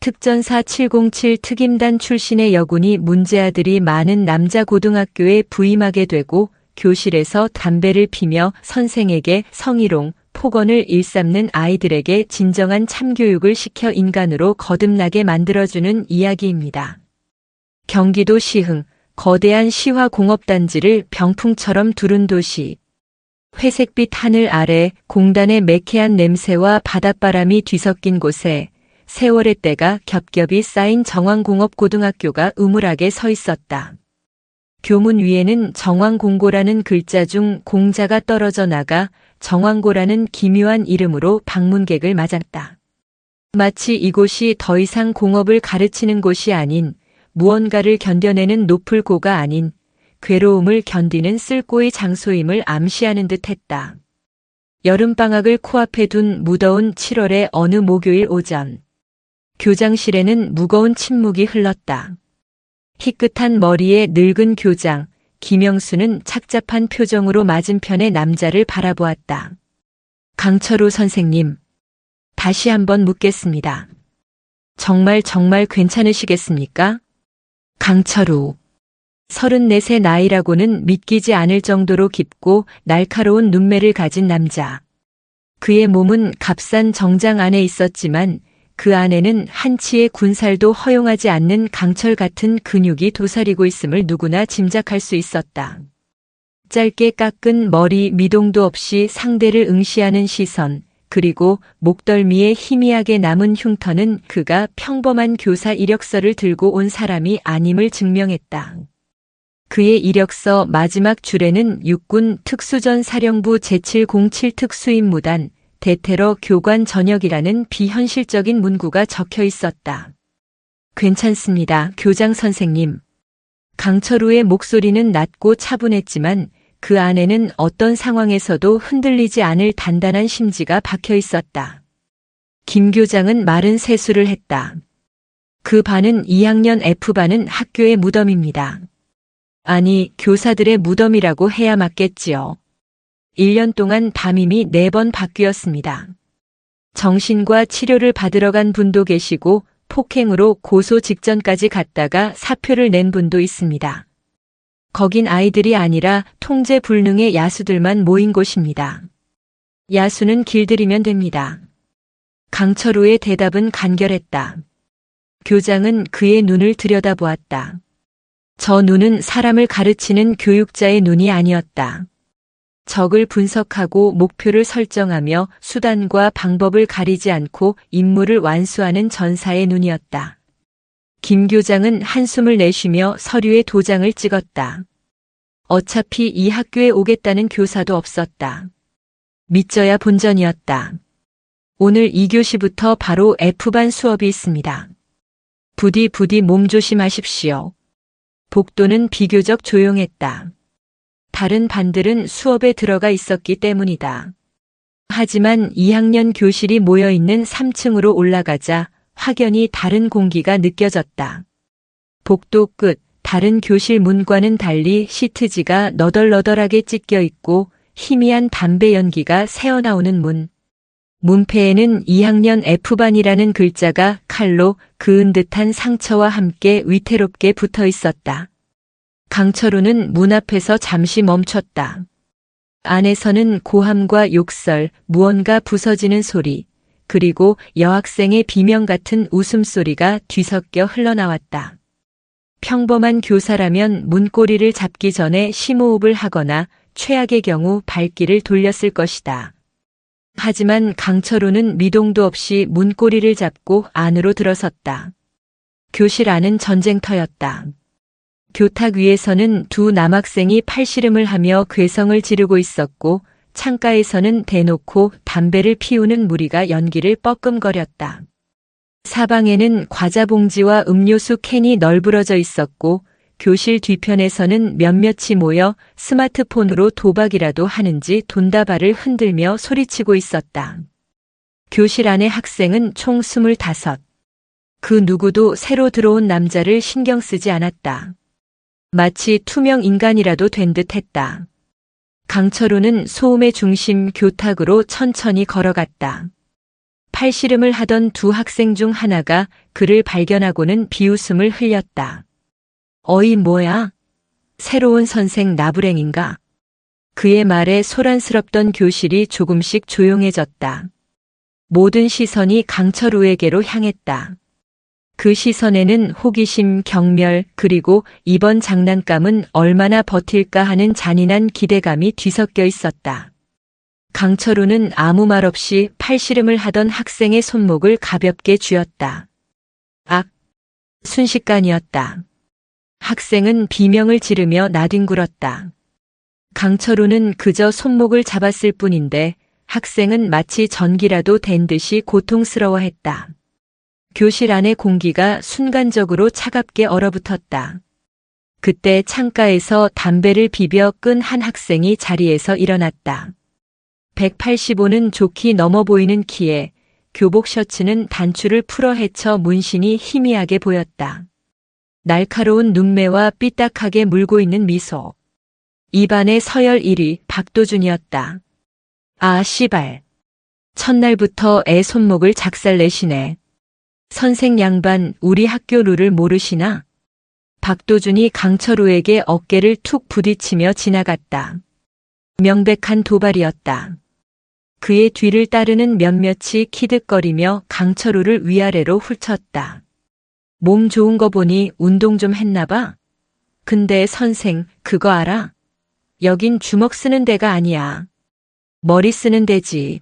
특전사 707 특임단 출신의 여군이 문제아들이 많은 남자 고등학교에 부임하게 되고 교실에서 담배를 피며 선생에게 성희롱, 폭언을 일삼는 아이들에게 진정한 참교육을 시켜 인간으로 거듭나게 만들어주는 이야기입니다. 경기도 시흥, 거대한 시화공업단지를 병풍처럼 두른 도시. 회색빛 하늘 아래 공단의 매캐한 냄새와 바닷바람이 뒤섞인 곳에 세월의 때가 겹겹이 쌓인 정왕공업고등학교가 우물하게 서 있었다. 교문 위에는 정왕공고라는 글자 중 공자가 떨어져 나가 정왕고라는 기묘한 이름으로 방문객을 맞았다. 마치 이곳이 더 이상 공업을 가르치는 곳이 아닌 무언가를 견뎌내는 높을 고가 아닌 괴로움을 견디는 쓸고의 장소임을 암시하는 듯했다. 여름방학을 코앞에 둔 무더운 7월의 어느 목요일 오전. 교장실에는 무거운 침묵이 흘렀다. 희끗한 머리의 늙은 교장, 김영수는 착잡한 표정으로 맞은편의 남자를 바라보았다. 강철우 선생님, 다시 한번 묻겠습니다. 정말 괜찮으시겠습니까? 강철우. 34의 나이라고는 믿기지 않을 정도로 깊고 날카로운 눈매를 가진 남자. 그의 몸은 값싼 정장 안에 있었지만 그 안에는 한치의 군살도 허용하지 않는 강철 같은 근육이 도사리고 있음을 누구나 짐작할 수 있었다. 짧게 깎은 머리 미동도 없이 상대를 응시하는 시선, 그리고 목덜미에 희미하게 남은 흉터는 그가 평범한 교사 이력서를 들고 온 사람이 아님을 증명했다. 그의 이력서 마지막 줄에는 육군 특수전 사령부 제707 특수임무단 대테러 교관 전역이라는 비현실적인 문구가 적혀 있었다. 괜찮습니다, 교장 선생님. 강철우의 목소리는 낮고 차분했지만 그 안에는 어떤 상황에서도 흔들리지 않을 단단한 심지가 박혀 있었다. 김 교장은 마른 세수를 했다. 그 반은 2학년 F반은 학교의 무덤입니다. 아니, 교사들의 무덤이라고 해야 맞겠지요. 1년 동안 담임이 4번 바뀌었습니다. 정신과 치료를 받으러 간 분도 계시고 폭행으로 고소 직전까지 갔다가 사표를 낸 분도 있습니다. 거긴 아이들이 아니라 통제 불능의 야수들만 모인 곳입니다. 야수는 길들이면 됩니다. 강철우의 대답은 간결했다. 교장은 그의 눈을 들여다보았다. 저 눈은 사람을 가르치는 교육자의 눈이 아니었다. 적을 분석하고 목표를 설정하며 수단과 방법을 가리지 않고 임무를 완수하는 전사의 눈이었다. 김 교장은 한숨을 내쉬며 서류에 도장을 찍었다. 어차피 이 학교에 오겠다는 교사도 없었다. 믿져야 본전이었다. 오늘 2교시부터 바로 F반 수업이 있습니다. 부디 몸조심하십시오. 복도는 비교적 조용했다. 다른 반들은 수업에 들어가 있었기 때문이다. 하지만 2학년 교실이 모여있는 3층으로 올라가자 확연히 다른 공기가 느껴졌다. 복도 끝, 다른 교실 문과는 달리 시트지가 너덜너덜하게 찢겨 있고 희미한 담배 연기가 새어나오는 문. 문패에는 2학년 F반이라는 글자가 칼로 그은 듯한 상처와 함께 위태롭게 붙어 있었다. 강철우는 문 앞에서 잠시 멈췄다. 안에서는 고함과 욕설, 무언가 부서지는 소리, 그리고 여학생의 비명 같은 웃음소리가 뒤섞여 흘러나왔다. 평범한 교사라면 문고리를 잡기 전에 심호흡을 하거나 최악의 경우 발길을 돌렸을 것이다. 하지만 강철우는 미동도 없이 문고리를 잡고 안으로 들어섰다. 교실 안은 전쟁터였다. 교탁 위에서는 두 남학생이 팔씨름을 하며 괴성을 지르고 있었고 창가에서는 대놓고 담배를 피우는 무리가 연기를 뻐끔거렸다. 사방에는 과자 봉지와 음료수 캔이 널브러져 있었고 교실 뒤편에서는 몇몇이 모여 스마트폰으로 도박이라도 하는지 돈다발을 흔들며 소리치고 있었다. 교실 안의 학생은 총 25. 그 누구도 새로 들어온 남자를 신경 쓰지 않았다. 마치 투명 인간이라도 된 듯 했다. 강철우는 소음의 중심 교탁으로 천천히 걸어갔다. 팔씨름을 하던 두 학생 중 하나가 그를 발견하고는 비웃음을 흘렸다. 어이 뭐야? 새로운 선생 나부랭인가? 그의 말에 소란스럽던 교실이 조금씩 조용해졌다. 모든 시선이 강철우에게로 향했다. 그 시선에는 호기심, 경멸, 그리고 이번 장난감은 얼마나 버틸까 하는 잔인한 기대감이 뒤섞여 있었다. 강철우는 아무 말 없이 팔씨름을 하던 학생의 손목을 가볍게 쥐었다. 악! 순식간이었다. 학생은 비명을 지르며 나뒹굴었다. 강철우는 그저 손목을 잡았을 뿐인데 학생은 마치 전기라도 댄 듯이 고통스러워했다. 교실 안의 공기가 순간적으로 차갑게 얼어붙었다. 그때 창가에서 담배를 비벼 끈 한 학생이 자리에서 일어났다. 185는 좋게 넘어 보이는 키에 교복 셔츠는 단추를 풀어 헤쳐 문신이 희미하게 보였다. 날카로운 눈매와 삐딱하게 물고 있는 미소. 입안의 서열 1위 박도준이었다. 아 씨발. 첫날부터 애 손목을 작살내시네. 선생 양반 우리 학교 룰을 모르시나? 박도준이 강철우에게 어깨를 툭 부딪히며 지나갔다. 명백한 도발이었다. 그의 뒤를 따르는 몇몇이 키득거리며 강철우를 위아래로 훑쳤다. 몸 좋은 거 보니 운동 좀 했나 봐? 근데 선생 그거 알아? 여긴 주먹 쓰는 데가 아니야. 머리 쓰는 데지.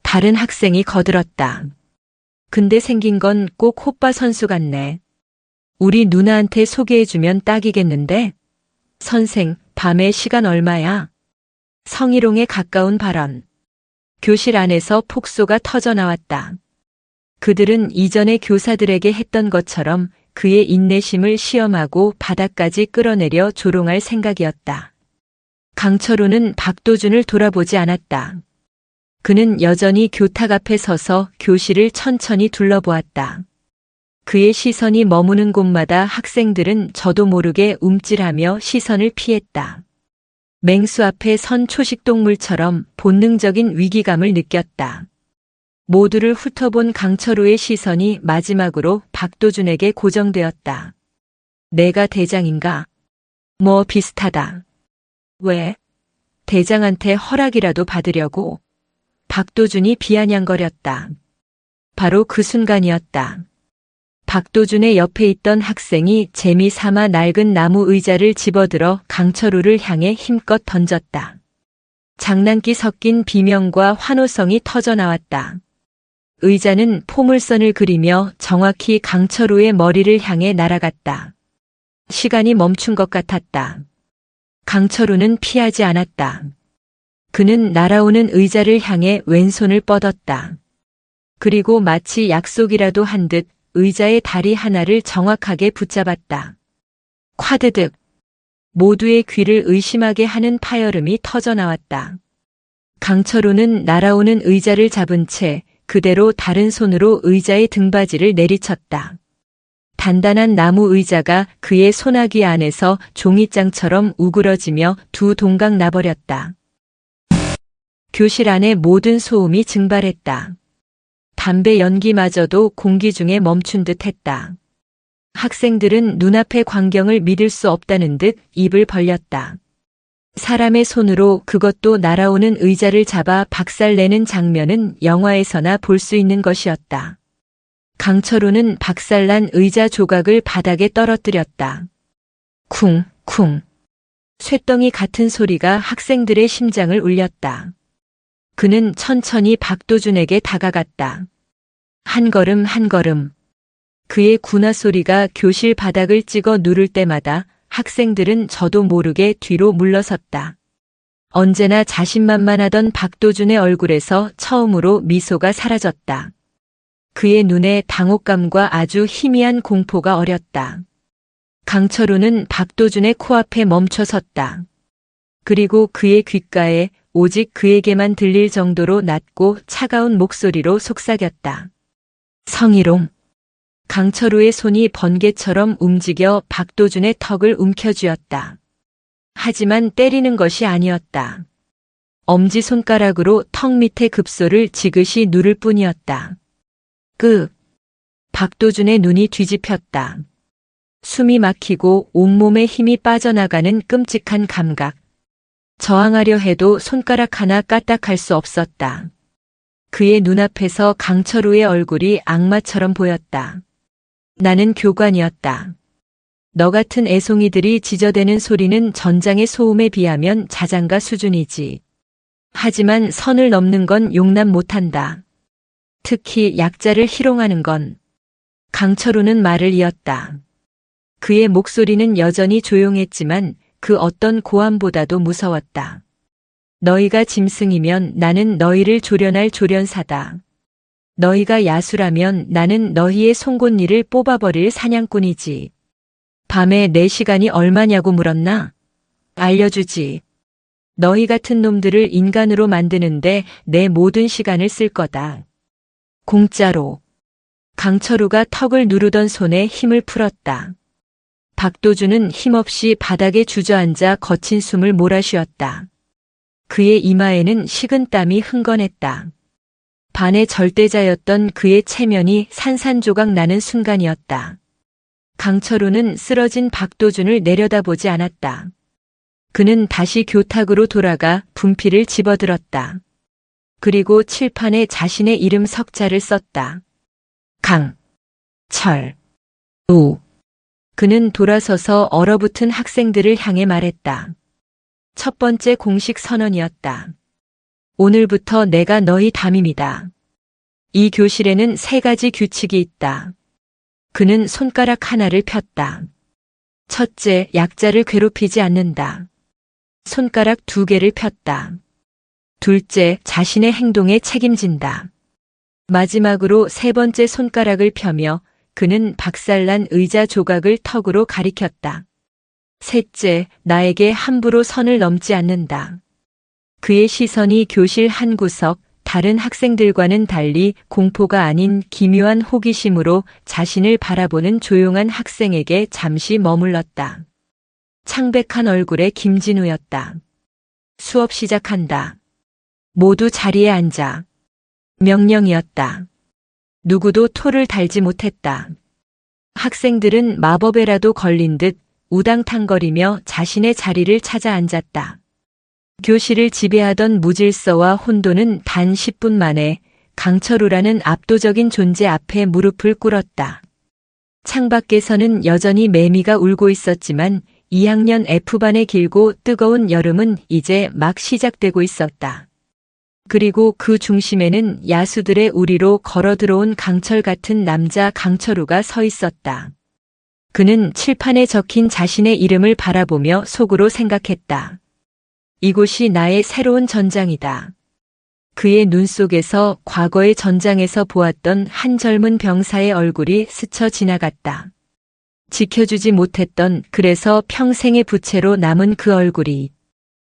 다른 학생이 거들었다. 근데 생긴 건 꼭 호빠 선수 같네. 우리 누나한테 소개해주면 딱이겠는데? 선생, 밤에 시간 얼마야? 성희롱에 가까운 발언. 교실 안에서 폭소가 터져 나왔다. 그들은 이전의 교사들에게 했던 것처럼 그의 인내심을 시험하고 바닥까지 끌어내려 조롱할 생각이었다. 강철우는 박도준을 돌아보지 않았다. 그는 여전히 교탁 앞에 서서 교실을 천천히 둘러보았다. 그의 시선이 머무는 곳마다 학생들은 저도 모르게 움찔하며 시선을 피했다. 맹수 앞에 선 초식동물처럼 본능적인 위기감을 느꼈다. 모두를 훑어본 강철우의 시선이 마지막으로 박도준에게 고정되었다. 내가 대장인가? 뭐 비슷하다. 왜? 대장한테 허락이라도 받으려고? 박도준이 비아냥거렸다. 바로 그 순간이었다. 박도준의 옆에 있던 학생이 재미삼아 낡은 나무 의자를 집어들어 강철우를 향해 힘껏 던졌다. 장난기 섞인 비명과 환호성이 터져 나왔다. 의자는 포물선을 그리며 정확히 강철우의 머리를 향해 날아갔다. 시간이 멈춘 것 같았다. 강철우는 피하지 않았다. 그는 날아오는 의자를 향해 왼손을 뻗었다. 그리고 마치 약속이라도 한 듯 의자의 다리 하나를 정확하게 붙잡았다. 콰드득. 모두의 귀를 의심하게 하는 파열음이 터져 나왔다. 강철우는 날아오는 의자를 잡은 채 그대로 다른 손으로 의자의 등받이를 내리쳤다. 단단한 나무 의자가 그의 소나기 안에서 종이장처럼 우그러지며 두 동강 나버렸다. 교실 안의 모든 소음이 증발했다. 담배 연기마저도 공기 중에 멈춘 듯 했다. 학생들은 눈앞의 광경을 믿을 수 없다는 듯 입을 벌렸다. 사람의 손으로 그것도 날아오는 의자를 잡아 박살내는 장면은 영화에서나 볼 수 있는 것이었다. 강철우는 박살난 의자 조각을 바닥에 떨어뜨렸다. 쿵, 쿵. 쇳덩이 같은 소리가 학생들의 심장을 울렸다. 그는 천천히 박도준에게 다가갔다. 한 걸음 한 걸음. 그의 군화 소리가 교실 바닥을 찍어 누를 때마다 학생들은 저도 모르게 뒤로 물러섰다. 언제나 자신만만하던 박도준의 얼굴에서 처음으로 미소가 사라졌다. 그의 눈에 당혹감과 아주 희미한 공포가 어렸다. 강철우는 박도준의 코앞에 멈춰 섰다. 그리고 그의 귓가에 오직 그에게만 들릴 정도로 낮고 차가운 목소리로 속삭였다. 성희롱. 강철우의 손이 번개처럼 움직여 박도준의 턱을 움켜쥐었다. 하지만 때리는 것이 아니었다. 엄지손가락으로 턱 밑에 급소를 지그시 누를 뿐이었다. 박도준의 눈이 뒤집혔다. 숨이 막히고 온몸에 힘이 빠져나가는 끔찍한 감각. 저항하려 해도 손가락 하나 까딱할 수 없었다. 그의 눈앞에서 강철우의 얼굴이 악마처럼 보였다. 나는 교관이었다. 너 같은 애송이들이 지저대는 소리는 전장의 소음에 비하면 자장가 수준이지. 하지만 선을 넘는 건 용납 못한다. 특히 약자를 희롱하는 건. 강철우는 말을 이었다. 그의 목소리는 여전히 조용했지만 그 어떤 고함보다도 무서웠다. 너희가 짐승이면 나는 너희를 조련할 조련사다. 너희가 야수라면 나는 너희의 송곳니를 뽑아버릴 사냥꾼이지. 밤에 내 시간이 얼마냐고 물었나? 알려주지. 너희 같은 놈들을 인간으로 만드는데 내 모든 시간을 쓸 거다. 공짜로. 강철우가 턱을 누르던 손에 힘을 풀었다. 박도준은 힘없이 바닥에 주저앉아 거친 숨을 몰아쉬었다. 그의 이마에는 식은 땀이 흥건했다. 반의 절대자였던 그의 체면이 산산조각 나는 순간이었다. 강철우는 쓰러진 박도준을 내려다보지 않았다. 그는 다시 교탁으로 돌아가 분필을 집어들었다. 그리고 칠판에 자신의 이름 석자를 썼다. 강철우. 그는 돌아서서 얼어붙은 학생들을 향해 말했다. 첫 번째 공식 선언이었다. 오늘부터 내가 너희 담임이다. 이 교실에는 3가지 규칙이 있다. 그는 손가락 하나를 폈다. 첫째, 약자를 괴롭히지 않는다. 손가락 2개를 폈다. 둘째, 자신의 행동에 책임진다. 마지막으로 3번째 손가락을 펴며 그는 박살난 의자 조각을 턱으로 가리켰다. 셋째, 나에게 함부로 선을 넘지 않는다. 그의 시선이 교실 한 구석, 다른 학생들과는 달리 공포가 아닌 기묘한 호기심으로 자신을 바라보는 조용한 학생에게 잠시 머물렀다. 창백한 얼굴의 김진우였다. 수업 시작한다. 모두 자리에 앉아. 명령이었다. 누구도 토를 달지 못했다. 학생들은 마법에라도 걸린 듯 우당탕거리며 자신의 자리를 찾아 앉았다. 교실을 지배하던 무질서와 혼돈은 단 10분 만에 강철우라는 압도적인 존재 앞에 무릎을 꿇었다. 창밖에서는 여전히 매미가 울고 있었지만 2학년 F반의 길고 뜨거운 여름은 이제 막 시작되고 있었다. 그리고 그 중심에는 야수들의 우리로 걸어 들어온 강철 같은 남자 강철우가 서 있었다. 그는 칠판에 적힌 자신의 이름을 바라보며 속으로 생각했다. 이곳이 나의 새로운 전장이다. 그의 눈 속에서 과거의 전장에서 보았던 한 젊은 병사의 얼굴이 스쳐 지나갔다. 지켜주지 못했던 그래서 평생의 부채로 남은 그 얼굴이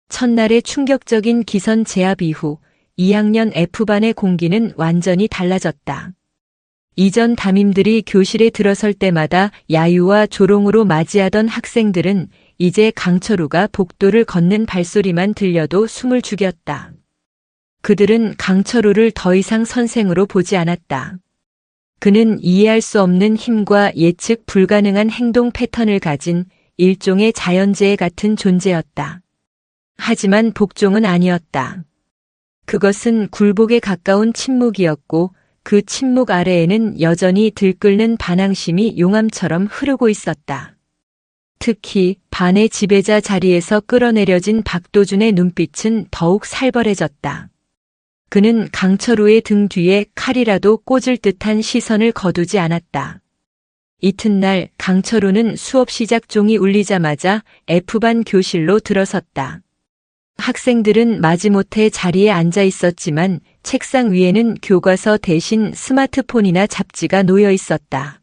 첫날의 충격적인 기선 제압 이후 2학년 F반의 공기는 완전히 달라졌다. 이전 담임들이 교실에 들어설 때마다 야유와 조롱으로 맞이하던 학생들은 이제 강철우가 복도를 걷는 발소리만 들려도 숨을 죽였다. 그들은 강철우를 더 이상 선생으로 보지 않았다. 그는 이해할 수 없는 힘과 예측 불가능한 행동 패턴을 가진 일종의 자연재해 같은 존재였다. 하지만 복종은 아니었다. 그것은 굴복에 가까운 침묵이었고 그 침묵 아래에는 여전히 들끓는 반항심이 용암처럼 흐르고 있었다. 특히 반의 지배자 자리에서 끌어내려진 박도준의 눈빛은 더욱 살벌해졌다. 그는 강철우의 등 뒤에 칼이라도 꽂을 듯한 시선을 거두지 않았다. 이튿날 강철우는 수업 시작 종이 울리자마자 F반 교실로 들어섰다. 학생들은 마지못해 자리에 앉아 있었지만 책상 위에는 교과서 대신 스마트폰이나 잡지가 놓여 있었다.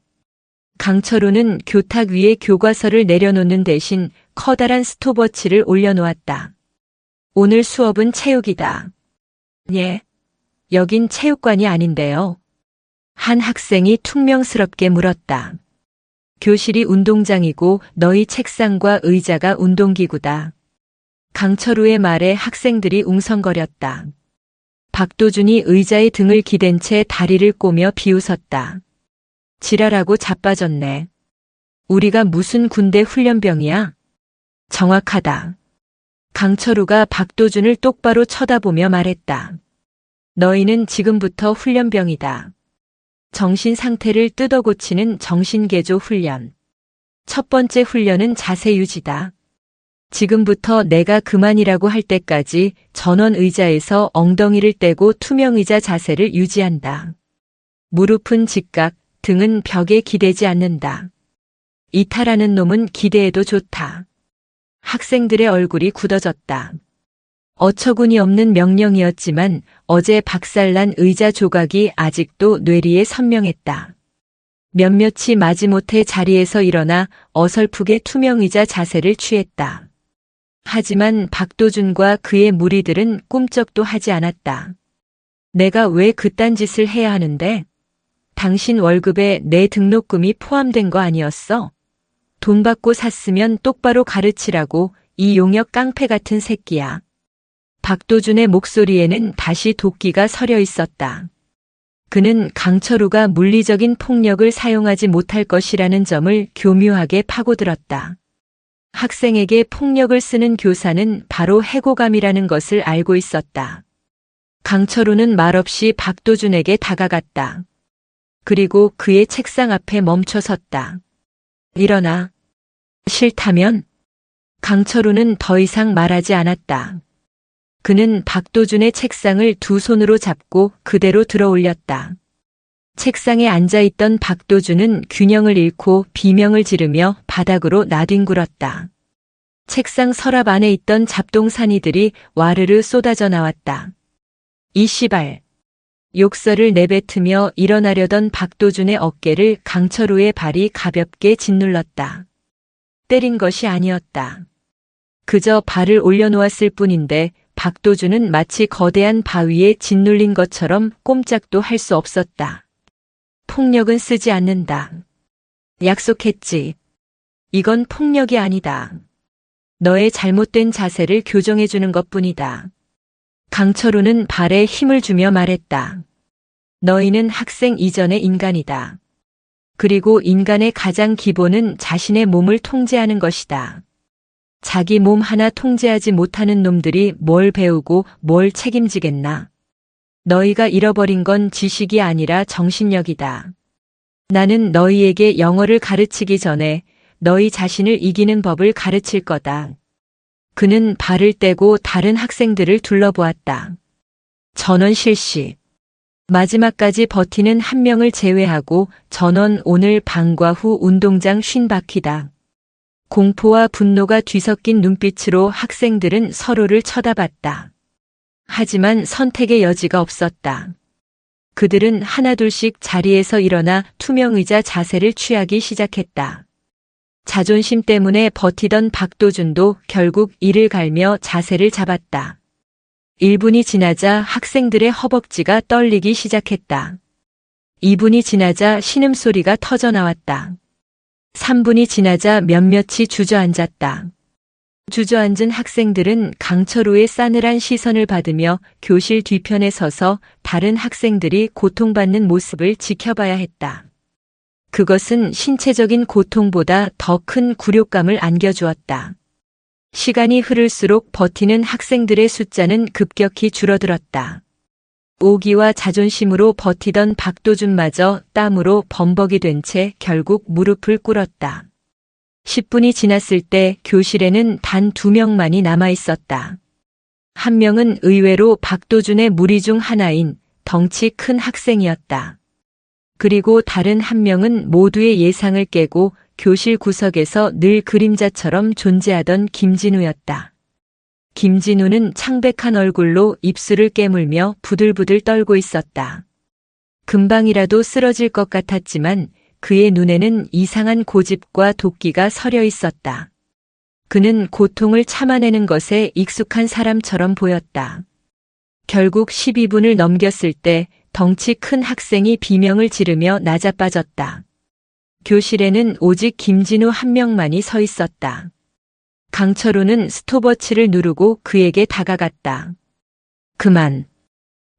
강철우는 교탁 위에 교과서를 내려놓는 대신 커다란 스톱워치를 올려놓았다. 오늘 수업은 체육이다. 예. 여긴 체육관이 아닌데요. 한 학생이 퉁명스럽게 물었다. 교실이 운동장이고 너희 책상과 의자가 운동기구다. 강철우의 말에 학생들이 웅성거렸다. 박도준이 의자에 등을 기댄 채 다리를 꼬며 비웃었다. 지랄하고 자빠졌네. 우리가 무슨 군대 훈련병이야? 정확하다. 강철우가 박도준을 똑바로 쳐다보며 말했다. 너희는 지금부터 훈련병이다. 정신 상태를 뜯어고치는 정신개조 훈련. 첫 번째 훈련은 자세 유지다. 지금부터 내가 그만이라고 할 때까지 전원 의자에서 엉덩이를 떼고 투명 의자 자세를 유지한다. 무릎은 직각, 등은 벽에 기대지 않는다. 이탈하는 놈은 기대해도 좋다. 학생들의 얼굴이 굳어졌다. 어처구니 없는 명령이었지만 어제 박살난 의자 조각이 아직도 뇌리에 선명했다. 몇몇이 마지못해 자리에서 일어나 어설프게 투명 의자 자세를 취했다. 하지만 박도준과 그의 무리들은 꿈쩍도 하지 않았다. 내가 왜 그딴 짓을 해야 하는데? 당신 월급에 내 등록금이 포함된 거 아니었어? 돈 받고 샀으면 똑바로 가르치라고, 이 용역 깡패 같은 새끼야. 박도준의 목소리에는 다시 도끼가 서려 있었다. 그는 강철우가 물리적인 폭력을 사용하지 못할 것이라는 점을 교묘하게 파고들었다. 학생에게 폭력을 쓰는 교사는 바로 해고감이라는 것을 알고 있었다. 강철우는 말없이 박도준에게 다가갔다. 그리고 그의 책상 앞에 멈춰 섰다. 일어나. 싫다면? 강철우는 더 이상 말하지 않았다. 그는 박도준의 책상을 두 손으로 잡고 그대로 들어 올렸다. 책상에 앉아있던 박도준은 균형을 잃고 비명을 지르며 바닥으로 나뒹굴었다. 책상 서랍 안에 있던 잡동사니들이 와르르 쏟아져 나왔다. 이 씨발. 욕설을 내뱉으며 일어나려던 박도준의 어깨를 강철우의 발이 가볍게 짓눌렀다. 때린 것이 아니었다. 그저 발을 올려놓았을 뿐인데 박도준은 마치 거대한 바위에 짓눌린 것처럼 꼼짝도 할 수 없었다. 폭력은 쓰지 않는다. 약속했지. 이건 폭력이 아니다. 너의 잘못된 자세를 교정해주는 것뿐이다. 강철우는 발에 힘을 주며 말했다. 너희는 학생 이전의 인간이다. 그리고 인간의 가장 기본은 자신의 몸을 통제하는 것이다. 자기 몸 하나 통제하지 못하는 놈들이 뭘 배우고 뭘 책임지겠나. 너희가 잃어버린 건 지식이 아니라 정신력이다. 나는 너희에게 영어를 가르치기 전에 너희 자신을 이기는 법을 가르칠 거다. 그는 발을 떼고 다른 학생들을 둘러보았다. 전원 실시. 마지막까지 버티는 한 명을 제외하고 전원 오늘 방과 후 운동장 50바퀴다. 공포와 분노가 뒤섞인 눈빛으로 학생들은 서로를 쳐다봤다. 하지만 선택의 여지가 없었다. 그들은 하나둘씩 자리에서 일어나 투명 의자 자세를 취하기 시작했다. 자존심 때문에 버티던 박도준도 결국 이를 갈며 자세를 잡았다. 1분이 지나자 학생들의 허벅지가 떨리기 시작했다. 2분이 지나자 신음소리가 터져 나왔다. 3분이 지나자 몇몇이 주저앉았다. 주저앉은 학생들은 강철우의 싸늘한 시선을 받으며 교실 뒤편에 서서 다른 학생들이 고통받는 모습을 지켜봐야 했다. 그것은 신체적인 고통보다 더 큰 굴욕감을 안겨주었다. 시간이 흐를수록 버티는 학생들의 숫자는 급격히 줄어들었다. 오기와 자존심으로 버티던 박도준마저 땀으로 범벅이 된 채 결국 무릎을 꿇었다. 10분이 지났을 때 교실에는 단 2명만이 남아 있었다. 한 명은 의외로 박도준의 무리 중 하나인 덩치 큰 학생이었다. 그리고 다른 한 명은 모두의 예상을 깨고 교실 구석에서 늘 그림자처럼 존재하던 김진우였다. 김진우는 창백한 얼굴로 입술을 깨물며 부들부들 떨고 있었다. 금방이라도 쓰러질 것 같았지만 그의 눈에는 이상한 고집과 도끼가 서려 있었다. 그는 고통을 참아내는 것에 익숙한 사람처럼 보였다. 결국 12분을 넘겼을 때 덩치 큰 학생이 비명을 지르며 나자빠졌다. 교실에는 오직 김진우 한 명만이 서 있었다. 강철우는 스톱워치를 누르고 그에게 다가갔다. 그만.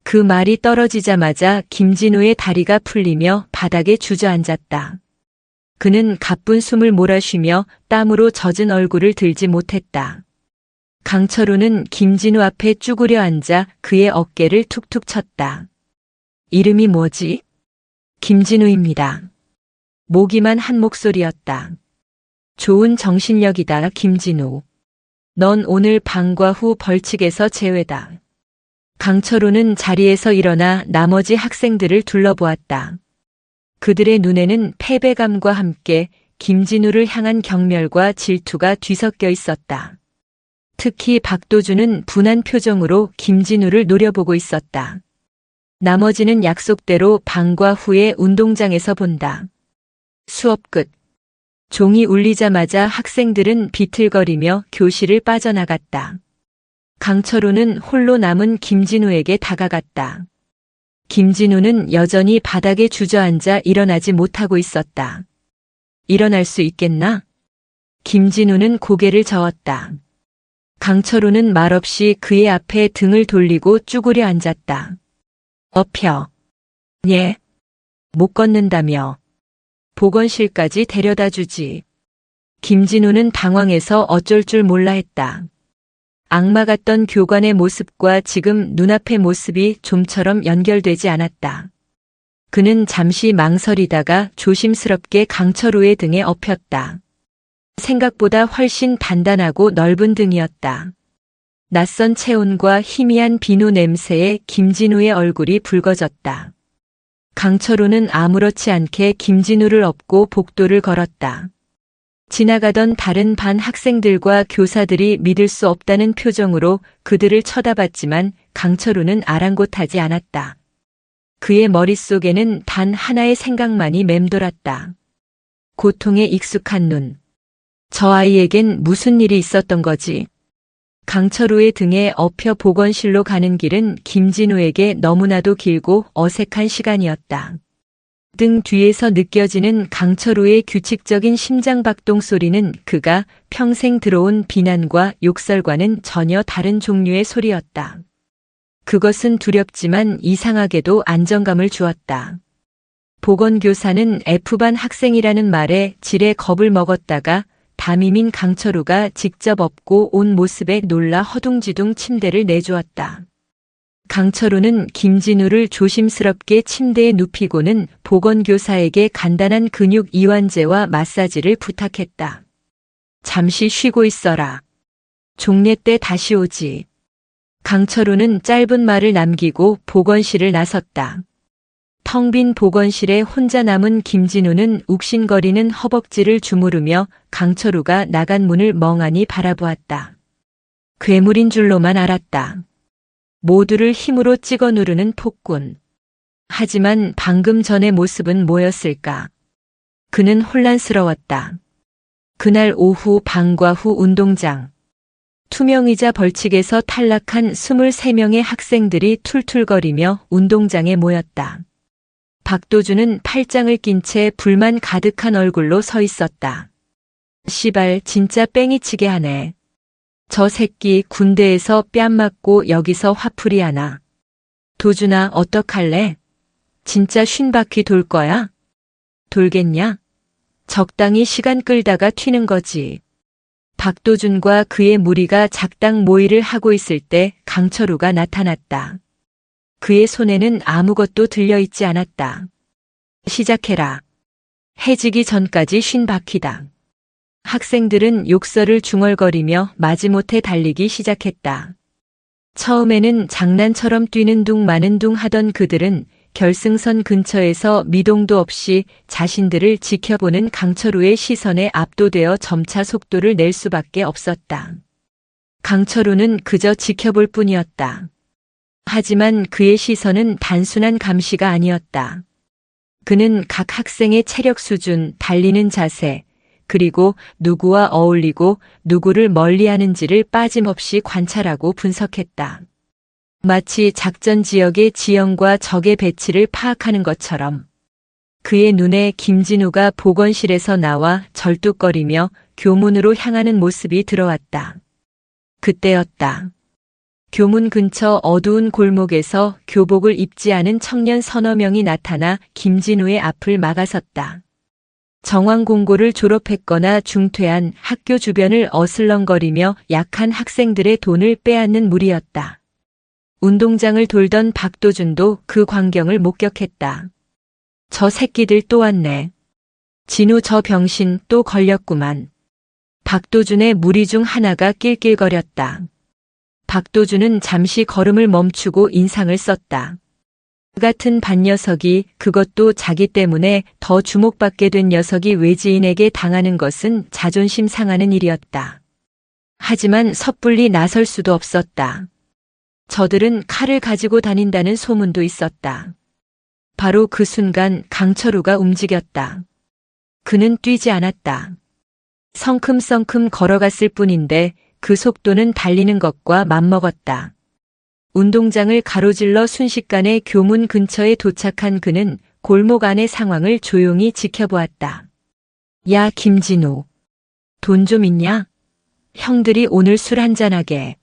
그 말이 떨어지자마자 김진우의 다리가 풀리며 바닥에 주저앉았다. 그는 가쁜 숨을 몰아쉬며 땀으로 젖은 얼굴을 들지 못했다. 강철우는 김진우 앞에 쭈그려 앉아 그의 어깨를 툭툭 쳤다. 이름이 뭐지? 김진우입니다. 모기만 한 목소리였다. 좋은 정신력이다, 김진우. 넌 오늘 방과 후 벌칙에서 제외다. 강철우는 자리에서 일어나 나머지 학생들을 둘러보았다. 그들의 눈에는 패배감과 함께 김진우를 향한 경멸과 질투가 뒤섞여 있었다. 특히 박도준은 분한 표정으로 김진우를 노려보고 있었다. 나머지는 약속대로 방과 후에 운동장에서 본다. 수업 끝. 종이 울리자마자 학생들은 비틀거리며 교실을 빠져나갔다. 강철우는 홀로 남은 김진우에게 다가갔다. 김진우는 여전히 바닥에 주저앉아 일어나지 못하고 있었다. 일어날 수 있겠나? 김진우는 고개를 저었다. 강철우는 말없이 그의 앞에 등을 돌리고 쭈그려 앉았다. 엎혀. 예. 못 걷는다며. 보건실까지 데려다 주지. 김진우는 당황해서 어쩔 줄 몰라 했다. 악마 같던 교관의 모습과 지금 눈앞의 모습이 좀처럼 연결되지 않았다. 그는 잠시 망설이다가 조심스럽게 강철우의 등에 엎였다. 생각보다 훨씬 단단하고 넓은 등이었다. 낯선 체온과 희미한 비누 냄새에 김진우의 얼굴이 붉어졌다. 강철우는 아무렇지 않게 김진우를 업고 복도를 걸었다. 지나가던 다른 반 학생들과 교사들이 믿을 수 없다는 표정으로 그들을 쳐다봤지만 강철우는 아랑곳하지 않았다. 그의 머릿속에는 단 하나의 생각만이 맴돌았다. 고통에 익숙한 눈. 저 아이에겐 무슨 일이 있었던 거지? 강철우의 등에 엎여 보건실로 가는 길은 김진우에게 너무나도 길고 어색한 시간이었다. 등 뒤에서 느껴지는 강철우의 규칙적인 심장박동 소리는 그가 평생 들어온 비난과 욕설과는 전혀 다른 종류의 소리였다. 그것은 두렵지만 이상하게도 안정감을 주었다. 보건교사는 F반 학생이라는 말에 지레 겁을 먹었다가 담임인 강철우가 직접 업고 온 모습에 놀라 허둥지둥 침대를 내주었다. 강철우는 김진우를 조심스럽게 침대에 눕히고는 보건교사에게 간단한 근육 이완제와 마사지를 부탁했다. 잠시 쉬고 있어라. 종례 때 다시 오지. 강철우는 짧은 말을 남기고 보건실을 나섰다. 텅 빈 보건실에 혼자 남은 김진우는 욱신거리는 허벅지를 주무르며 강철우가 나간 문을 멍하니 바라보았다. 괴물인 줄로만 알았다. 모두를 힘으로 찍어 누르는 폭군. 하지만 방금 전의 모습은 뭐였을까? 그는 혼란스러웠다. 그날 오후 방과 후 운동장. 투명의자 벌칙에서 탈락한 23명의 학생들이 툴툴거리며 운동장에 모였다. 박도준은 팔짱을 낀 채 불만 가득한 얼굴로 서 있었다. 시발 진짜 뺑이치게 하네. 저 새끼 군대에서 뺨 맞고 여기서 화풀이 하나. 도준아 어떡할래? 진짜 50바퀴 돌 거야? 돌겠냐? 적당히 시간 끌다가 튀는 거지. 박도준과 그의 무리가 작당 모의를 하고 있을 때 강철우가 나타났다. 그의 손에는 아무것도 들려있지 않았다. 시작해라. 해지기 전까지 50바퀴다. 학생들은 욕설을 중얼거리며 마지못해 달리기 시작했다. 처음에는 장난처럼 뛰는 둥 마는 둥 하던 그들은 결승선 근처에서 미동도 없이 자신들을 지켜보는 강철우의 시선에 압도되어 점차 속도를 낼 수밖에 없었다. 강철우는 그저 지켜볼 뿐이었다. 하지만 그의 시선은 단순한 감시가 아니었다. 그는 각 학생의 체력 수준, 달리는 자세, 그리고 누구와 어울리고 누구를 멀리하는지를 빠짐없이 관찰하고 분석했다. 마치 작전 지역의 지형과 적의 배치를 파악하는 것처럼. 그의 눈에 김진우가 보건실에서 나와 절뚝거리며 교문으로 향하는 모습이 들어왔다. 그때였다. 교문 근처 어두운 골목에서 교복을 입지 않은 청년 서너 명이 나타나 김진우의 앞을 막아섰다. 정황공고를 졸업했거나 중퇴한 학교 주변을 어슬렁거리며 약한 학생들의 돈을 빼앗는 무리였다. 운동장을 돌던 박도준도 그 광경을 목격했다. 저 새끼들 또 왔네. 진우 저 병신 또 걸렸구만. 박도준의 무리 중 하나가 낄낄거렸다. 박도준은 잠시 걸음을 멈추고 인상을 썼다. 그 같은 반녀석이, 그것도 자기 때문에 더 주목받게 된 녀석이 외지인에게 당하는 것은 자존심 상하는 일이었다. 하지만 섣불리 나설 수도 없었다. 저들은 칼을 가지고 다닌다는 소문도 있었다. 바로 그 순간 강철우가 움직였다. 그는 뛰지 않았다. 성큼성큼 걸어갔을 뿐인데 그 속도는 달리는 것과 맞먹었다. 운동장을 가로질러 순식간에 교문 근처에 도착한 그는 골목 안의 상황을 조용히 지켜보았다. 야, 김진우. 돈 좀 있냐? 형들이 오늘 술 한잔하게.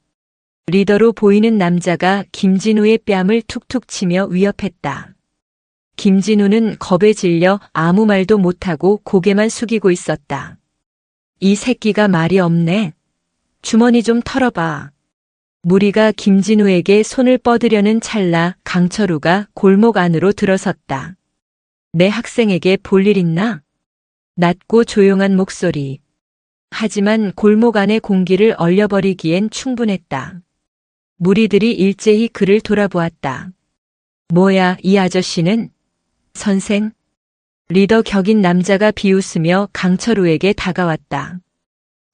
리더로 보이는 남자가 김진우의 뺨을 툭툭 치며 위협했다. 김진우는 겁에 질려 아무 말도 못하고 고개만 숙이고 있었다. 이 새끼가 말이 없네. 주머니 좀 털어봐. 무리가 김진우에게 손을 뻗으려는 찰나 강철우가 골목 안으로 들어섰다. 내 학생에게 볼 일 있나? 낮고 조용한 목소리. 하지만 골목 안의 공기를 얼려버리기엔 충분했다. 무리들이 일제히 그를 돌아보았다. 뭐야, 이 아저씨는? 선생? 리더 격인 남자가 비웃으며 강철우에게 다가왔다.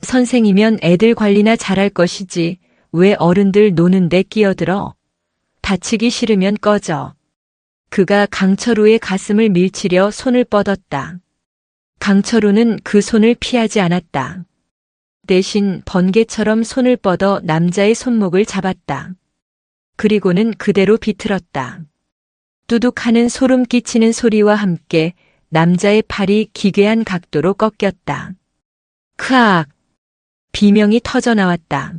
선생이면 애들 관리나 잘할 것이지. 왜 어른들 노는데 끼어들어? 다치기 싫으면 꺼져. 그가 강철우의 가슴을 밀치려 손을 뻗었다. 강철우는 그 손을 피하지 않았다. 대신 번개처럼 손을 뻗어 남자의 손목을 잡았다. 그리고는 그대로 비틀었다. 뚜둑하는 소름 끼치는 소리와 함께 남자의 팔이 기괴한 각도로 꺾였다. 크악! 비명이 터져 나왔다.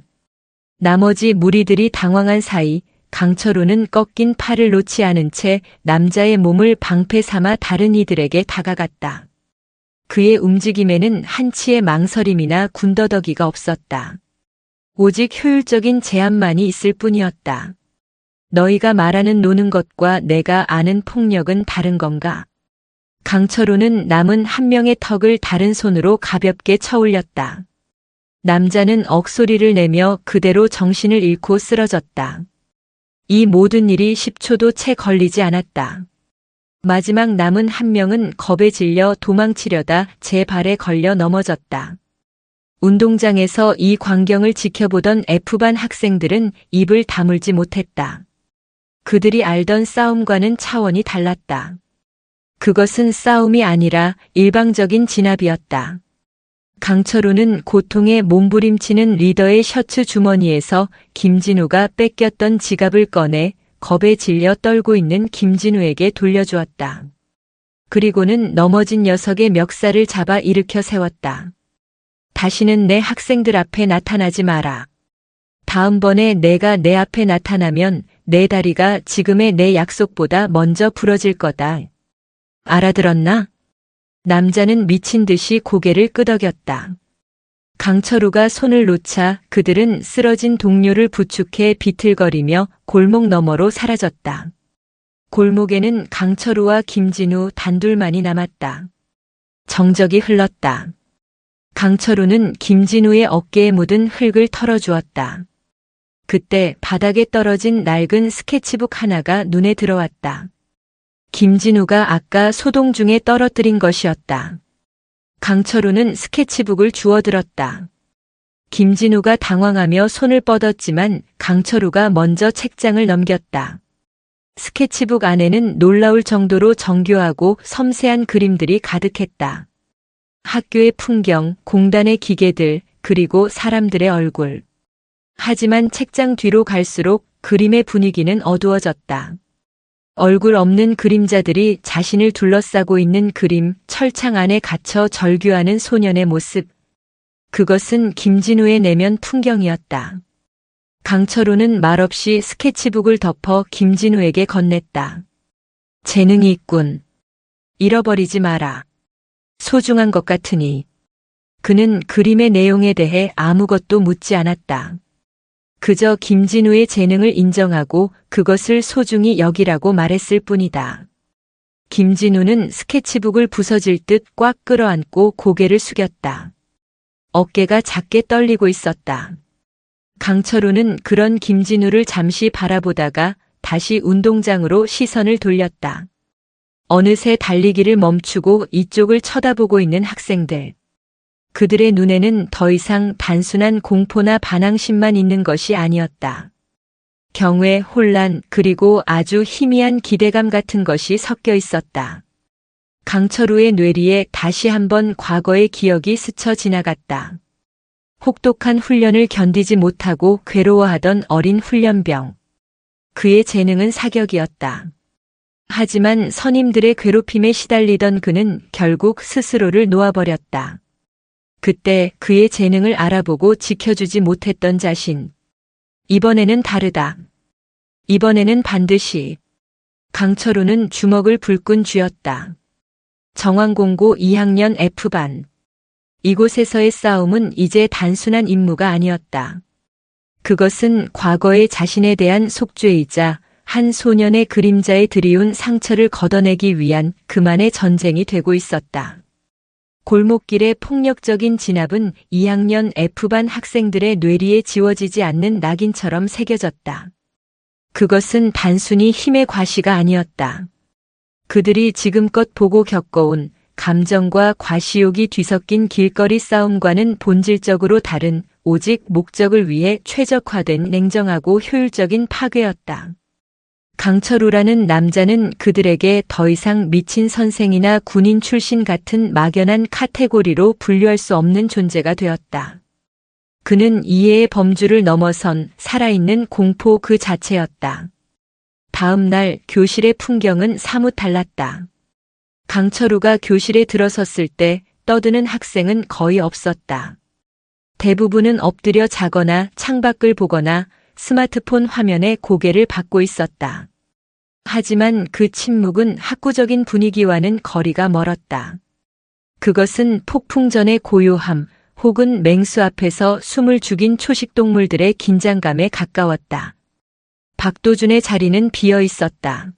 나머지 무리들이 당황한 사이 강철우는 꺾인 팔을 놓지 않은 채 남자의 몸을 방패 삼아 다른 이들에게 다가갔다. 그의 움직임에는 한치의 망설임이나 군더더기가 없었다. 오직 효율적인 제압만이 있을 뿐이었다. 너희가 말하는 노는 것과 내가 아는 폭력은 다른 건가? 강철우는 남은 한 명의 턱을 다른 손으로 가볍게 쳐올렸다. 남자는 억소리를 내며 그대로 정신을 잃고 쓰러졌다. 이 모든 일이 10초도 채 걸리지 않았다. 마지막 남은 한 명은 겁에 질려 도망치려다 제 발에 걸려 넘어졌다. 운동장에서 이 광경을 지켜보던 F반 학생들은 입을 다물지 못했다. 그들이 알던 싸움과는 차원이 달랐다. 그것은 싸움이 아니라 일방적인 진압이었다. 강철우는 고통에 몸부림치는 리더의 셔츠 주머니에서 김진우가 뺏겼던 지갑을 꺼내 겁에 질려 떨고 있는 김진우에게 돌려주었다. 그리고는 넘어진 녀석의 멱살을 잡아 일으켜 세웠다. 다시는 내 학생들 앞에 나타나지 마라. 다음번에 내가 내 앞에 나타나면 내 다리가 지금의 내 약속보다 먼저 부러질 거다. 알아들었나? 남자는 미친 듯이 고개를 끄덕였다. 강철우가 손을 놓자 그들은 쓰러진 동료를 부축해 비틀거리며 골목 너머로 사라졌다. 골목에는 강철우와 김진우 단둘만이 남았다. 정적이 흘렀다. 강철우는 김진우의 어깨에 묻은 흙을 털어주었다. 그때 바닥에 떨어진 낡은 스케치북 하나가 눈에 들어왔다. 김진우가 아까 소동 중에 떨어뜨린 것이었다. 강철우는 스케치북을 주워들었다. 김진우가 당황하며 손을 뻗었지만 강철우가 먼저 책장을 넘겼다. 스케치북 안에는 놀라울 정도로 정교하고 섬세한 그림들이 가득했다. 학교의 풍경, 공단의 기계들, 그리고 사람들의 얼굴. 하지만 책장 뒤로 갈수록 그림의 분위기는 어두워졌다. 얼굴 없는 그림자들이 자신을 둘러싸고 있는 그림, 철창 안에 갇혀 절규하는 소년의 모습. 그것은 김진우의 내면 풍경이었다. 강철우는 말없이 스케치북을 덮어 김진우에게 건넸다. 재능이 있군. 잃어버리지 마라. 소중한 것 같으니. 그는 그림의 내용에 대해 아무것도 묻지 않았다. 그저 김진우의 재능을 인정하고 그것을 소중히 여기라고 말했을 뿐이다. 김진우는 스케치북을 부서질 듯 꽉 끌어안고 고개를 숙였다. 어깨가 작게 떨리고 있었다. 강철우는 그런 김진우를 잠시 바라보다가 다시 운동장으로 시선을 돌렸다. 어느새 달리기를 멈추고 이쪽을 쳐다보고 있는 학생들. 그들의 눈에는 더 이상 단순한 공포나 반항심만 있는 것이 아니었다. 경외, 혼란, 그리고 아주 희미한 기대감 같은 것이 섞여 있었다. 강철우의 뇌리에 다시 한번 과거의 기억이 스쳐 지나갔다. 혹독한 훈련을 견디지 못하고 괴로워하던 어린 훈련병. 그의 재능은 사격이었다. 하지만 선임들의 괴롭힘에 시달리던 그는 결국 스스로를 놓아버렸다. 그때 그의 재능을 알아보고 지켜주지 못했던 자신. 이번에는 다르다. 이번에는 반드시. 강철우는 주먹을 불끈 쥐었다. 정왕공고 2학년 F반. 이곳에서의 싸움은 이제 단순한 임무가 아니었다. 그것은 과거의 자신에 대한 속죄이자 한 소년의 그림자에 드리운 상처를 걷어내기 위한 그만의 전쟁이 되고 있었다. 골목길의 폭력적인 진압은 2학년 F반 학생들의 뇌리에 지워지지 않는 낙인처럼 새겨졌다. 그것은 단순히 힘의 과시가 아니었다. 그들이 지금껏 보고 겪어온 감정과 과시욕이 뒤섞인 길거리 싸움과는 본질적으로 다른 오직 목적을 위해 최적화된 냉정하고 효율적인 파괴였다. 강철우라는 남자는 그들에게 더 이상 미친 선생이나 군인 출신 같은 막연한 카테고리로 분류할 수 없는 존재가 되었다. 그는 이해의 범주를 넘어선 살아있는 공포 그 자체였다. 다음 날 교실의 풍경은 사뭇 달랐다. 강철우가 교실에 들어섰을 때 떠드는 학생은 거의 없었다. 대부분은 엎드려 자거나 창밖을 보거나 스마트폰 화면에 고개를 받고 있었다. 하지만 그 침묵은 학구적인 분위기와는 거리가 멀었다. 그것은 폭풍 전의 고요함 혹은 맹수 앞에서 숨을 죽인 초식동물들의 긴장감에 가까웠다. 박도준의 자리는 비어 있었다.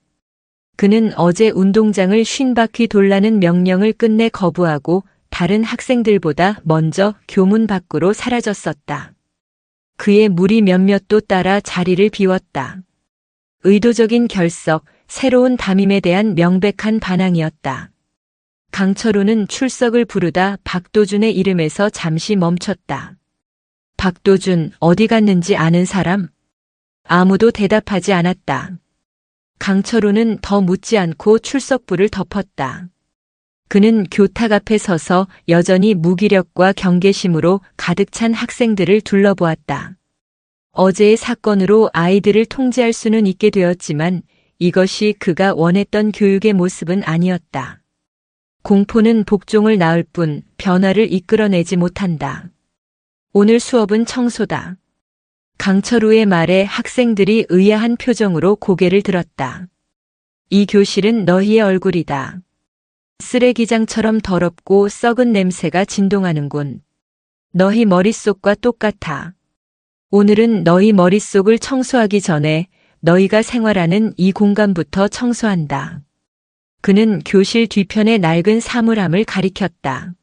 그는 어제 운동장을 50바퀴 돌라는 명령을 끝내 거부하고 다른 학생들보다 먼저 교문 밖으로 사라졌었다. 그의 무리 몇몇도 따라 자리를 비웠다. 의도적인 결석, 새로운 담임에 대한 명백한 반항이었다. 강철우는 출석을 부르다 박도준의 이름에서 잠시 멈췄다. 박도준, 어디 갔는지 아는 사람? 아무도 대답하지 않았다. 강철우는 더 묻지 않고 출석부를 덮었다. 그는 교탁 앞에 서서 여전히 무기력과 경계심으로 가득 찬 학생들을 둘러보았다. 어제의 사건으로 아이들을 통제할 수는 있게 되었지만 이것이 그가 원했던 교육의 모습은 아니었다. 공포는 복종을 낳을 뿐 변화를 이끌어내지 못한다. 오늘 수업은 청소다. 강철우의 말에 학생들이 의아한 표정으로 고개를 들었다. 이 교실은 너희의 얼굴이다. 쓰레기장처럼 더럽고 썩은 냄새가 진동하는군. 너희 머릿속과 똑같아. 오늘은 너희 머릿속을 청소하기 전에 너희가 생활하는 이 공간부터 청소한다. 그는 교실 뒤편의 낡은 사물함을 가리켰다.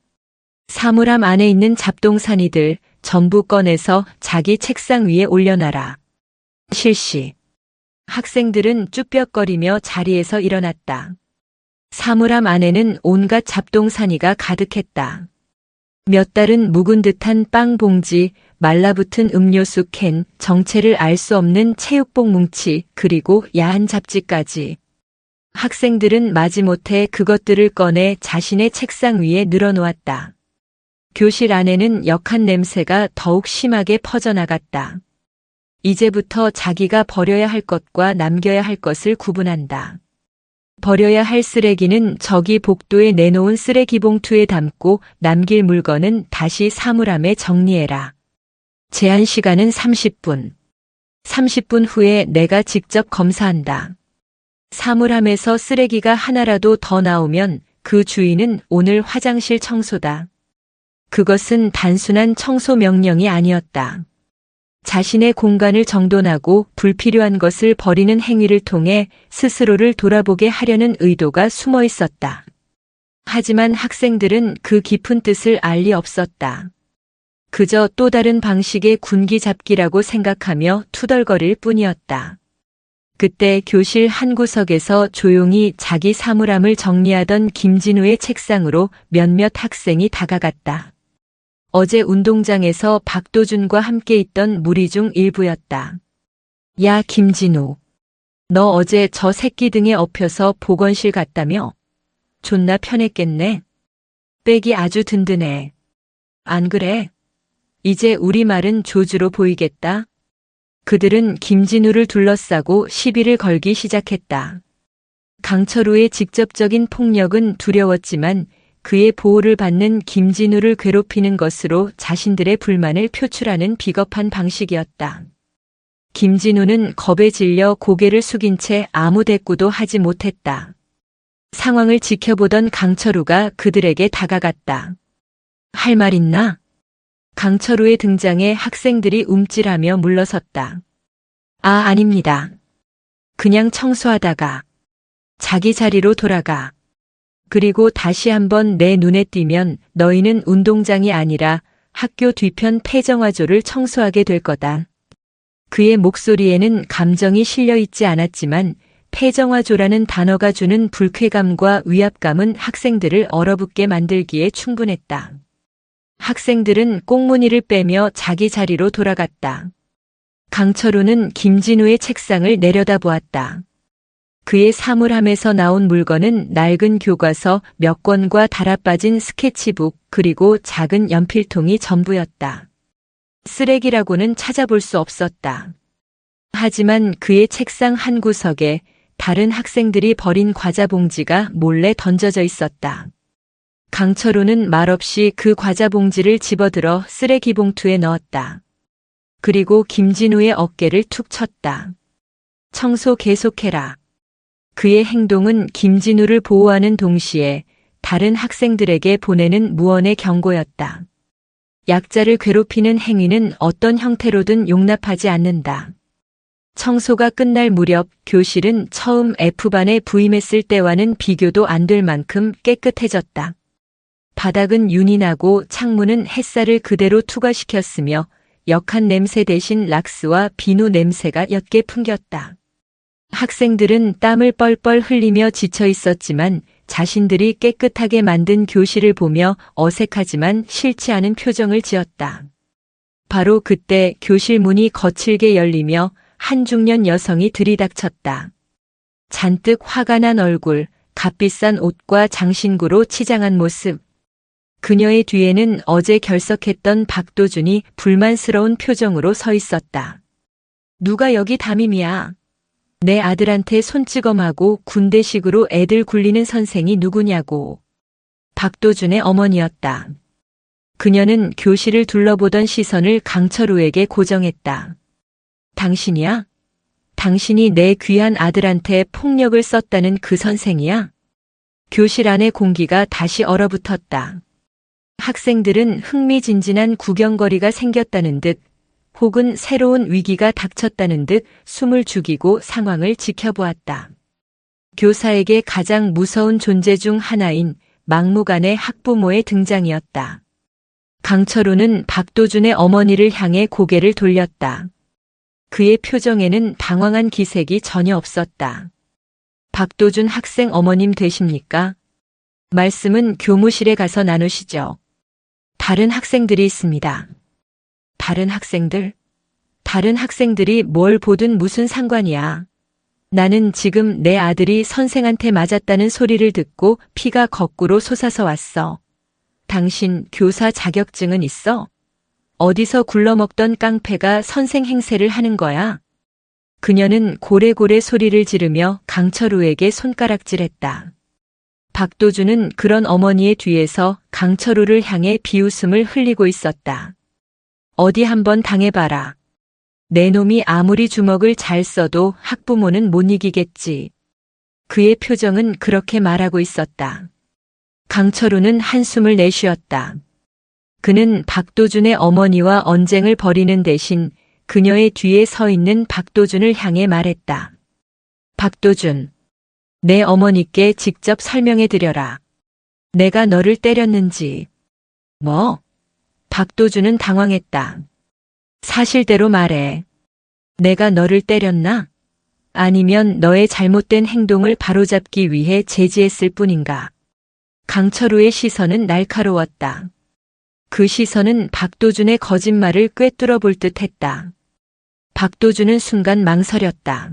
사물함 안에 있는 잡동사니들 전부 꺼내서 자기 책상 위에 올려놔라. 실시. 학생들은 쭈뼛거리며 자리에서 일어났다. 사물함 안에는 온갖 잡동사니가 가득했다. 몇 달은 묵은 듯한 빵 봉지, 말라붙은 음료수 캔, 정체를 알 수 없는 체육복 뭉치, 그리고 야한 잡지까지. 학생들은 마지못해 그것들을 꺼내 자신의 책상 위에 늘어놓았다. 교실 안에는 역한 냄새가 더욱 심하게 퍼져나갔다. 이제부터 자기가 버려야 할 것과 남겨야 할 것을 구분한다. 버려야 할 쓰레기는 저기 복도에 내놓은 쓰레기 봉투에 담고 남길 물건은 다시 사물함에 정리해라. 제한 시간은 30분. 30분 후에 내가 직접 검사한다. 사물함에서 쓰레기가 하나라도 더 나오면 그 주인은 오늘 화장실 청소다. 그것은 단순한 청소 명령이 아니었다. 자신의 공간을 정돈하고 불필요한 것을 버리는 행위를 통해 스스로를 돌아보게 하려는 의도가 숨어 있었다. 하지만 학생들은 그 깊은 뜻을 알 리 없었다. 그저 또 다른 방식의 군기잡기라고 생각하며 투덜거릴 뿐이었다. 그때 교실 한 구석에서 조용히 자기 사물함을 정리하던 김진우의 책상으로 몇몇 학생이 다가갔다. 어제 운동장에서 박도준과 함께 있던 무리 중 일부였다. 야, 김진우. 너 어제 저 새끼 등에 업혀서 보건실 갔다며? 존나 편했겠네. 백이 아주 든든해. 안 그래? 이제 우리 말은 조주로 보이겠다. 그들은 김진우를 둘러싸고 시비를 걸기 시작했다. 강철우의 직접적인 폭력은 두려웠지만 그의 보호를 받는 김진우를 괴롭히는 것으로 자신들의 불만을 표출하는 비겁한 방식이었다. 김진우는 겁에 질려 고개를 숙인 채 아무 대꾸도 하지 못했다. 상황을 지켜보던 강철우가 그들에게 다가갔다. 할 말 있나? 강철우의 등장에 학생들이 움찔하며 물러섰다. 아닙니다. 그냥 청소하다가 자기 자리로 돌아가. 그리고 다시 한번 내 눈에 띄면 너희는 운동장이 아니라 학교 뒤편 폐정화조를 청소하게 될 거다. 그의 목소리에는 감정이 실려 있지 않았지만 폐정화조라는 단어가 주는 불쾌감과 위압감은 학생들을 얼어붙게 만들기에 충분했다. 학생들은 꽁무니를 빼며 자기 자리로 돌아갔다. 강철우는 김진우의 책상을 내려다보았다. 그의 사물함에서 나온 물건은 낡은 교과서 몇 권과 달아빠진 스케치북 그리고 작은 연필통이 전부였다. 쓰레기라고는 찾아볼 수 없었다. 하지만 그의 책상 한 구석에 다른 학생들이 버린 과자 봉지가 몰래 던져져 있었다. 강철우는 말없이 그 과자 봉지를 집어들어 쓰레기 봉투에 넣었다. 그리고 김진우의 어깨를 툭 쳤다. 청소 계속해라. 그의 행동은 김진우를 보호하는 동시에 다른 학생들에게 보내는 무언의 경고였다. 약자를 괴롭히는 행위는 어떤 형태로든 용납하지 않는다. 청소가 끝날 무렵 교실은 처음 F반에 부임했을 때와는 비교도 안 될 만큼 깨끗해졌다. 바닥은 윤이 나고 창문은 햇살을 그대로 투과시켰으며 역한 냄새 대신 락스와 비누 냄새가 옅게 풍겼다. 학생들은 땀을 뻘뻘 흘리며 지쳐 있었지만 자신들이 깨끗하게 만든 교실을 보며 어색하지만 싫지 않은 표정을 지었다. 바로 그때 교실 문이 거칠게 열리며 한 중년 여성이 들이닥쳤다. 잔뜩 화가 난 얼굴, 값비싼 옷과 장신구로 치장한 모습. 그녀의 뒤에는 어제 결석했던 박도준이 불만스러운 표정으로 서 있었다. 누가 여기 담임이야? 내 아들한테 손찌검하고 군대식으로 애들 굴리는 선생이 누구냐고. 박도준의 어머니였다. 그녀는 교실을 둘러보던 시선을 강철우에게 고정했다. 당신이야? 당신이 내 귀한 아들한테 폭력을 썼다는 그 선생이야? 교실 안의 공기가 다시 얼어붙었다. 학생들은 흥미진진한 구경거리가 생겼다는 듯 혹은 새로운 위기가 닥쳤다는 듯 숨을 죽이고 상황을 지켜보았다. 교사에게 가장 무서운 존재 중 하나인 막무가내 학부모의 등장이었다. 강철우는 박도준의 어머니를 향해 고개를 돌렸다. 그의 표정에는 당황한 기색이 전혀 없었다. 박도준 학생 어머님 되십니까? 말씀은 교무실에 가서 나누시죠. 다른 학생들이 있습니다. 다른 학생들? 다른 학생들이 뭘 보든 무슨 상관이야. 나는 지금 내 아들이 선생한테 맞았다는 소리를 듣고 피가 거꾸로 솟아서 왔어. 당신 교사 자격증은 있어? 어디서 굴러먹던 깡패가 선생 행세를 하는 거야? 그녀는 고래고래 소리를 지르며 강철우에게 손가락질했다. 박도준은 그런 어머니의 뒤에서 강철우를 향해 비웃음을 흘리고 있었다. 어디 한번 당해봐라. 내 놈이 아무리 주먹을 잘 써도 학부모는 못 이기겠지. 그의 표정은 그렇게 말하고 있었다. 강철우는 한숨을 내쉬었다. 그는 박도준의 어머니와 언쟁을 벌이는 대신 그녀의 뒤에 서 있는 박도준을 향해 말했다. 박도준, 내 어머니께 직접 설명해 드려라. 내가 너를 때렸는지. 뭐? 박도준은 당황했다. 사실대로 말해. 내가 너를 때렸나? 아니면 너의 잘못된 행동을 바로잡기 위해 제지했을 뿐인가? 강철우의 시선은 날카로웠다. 그 시선은 박도준의 거짓말을 꿰뚫어 볼 듯 했다. 박도준은 순간 망설였다.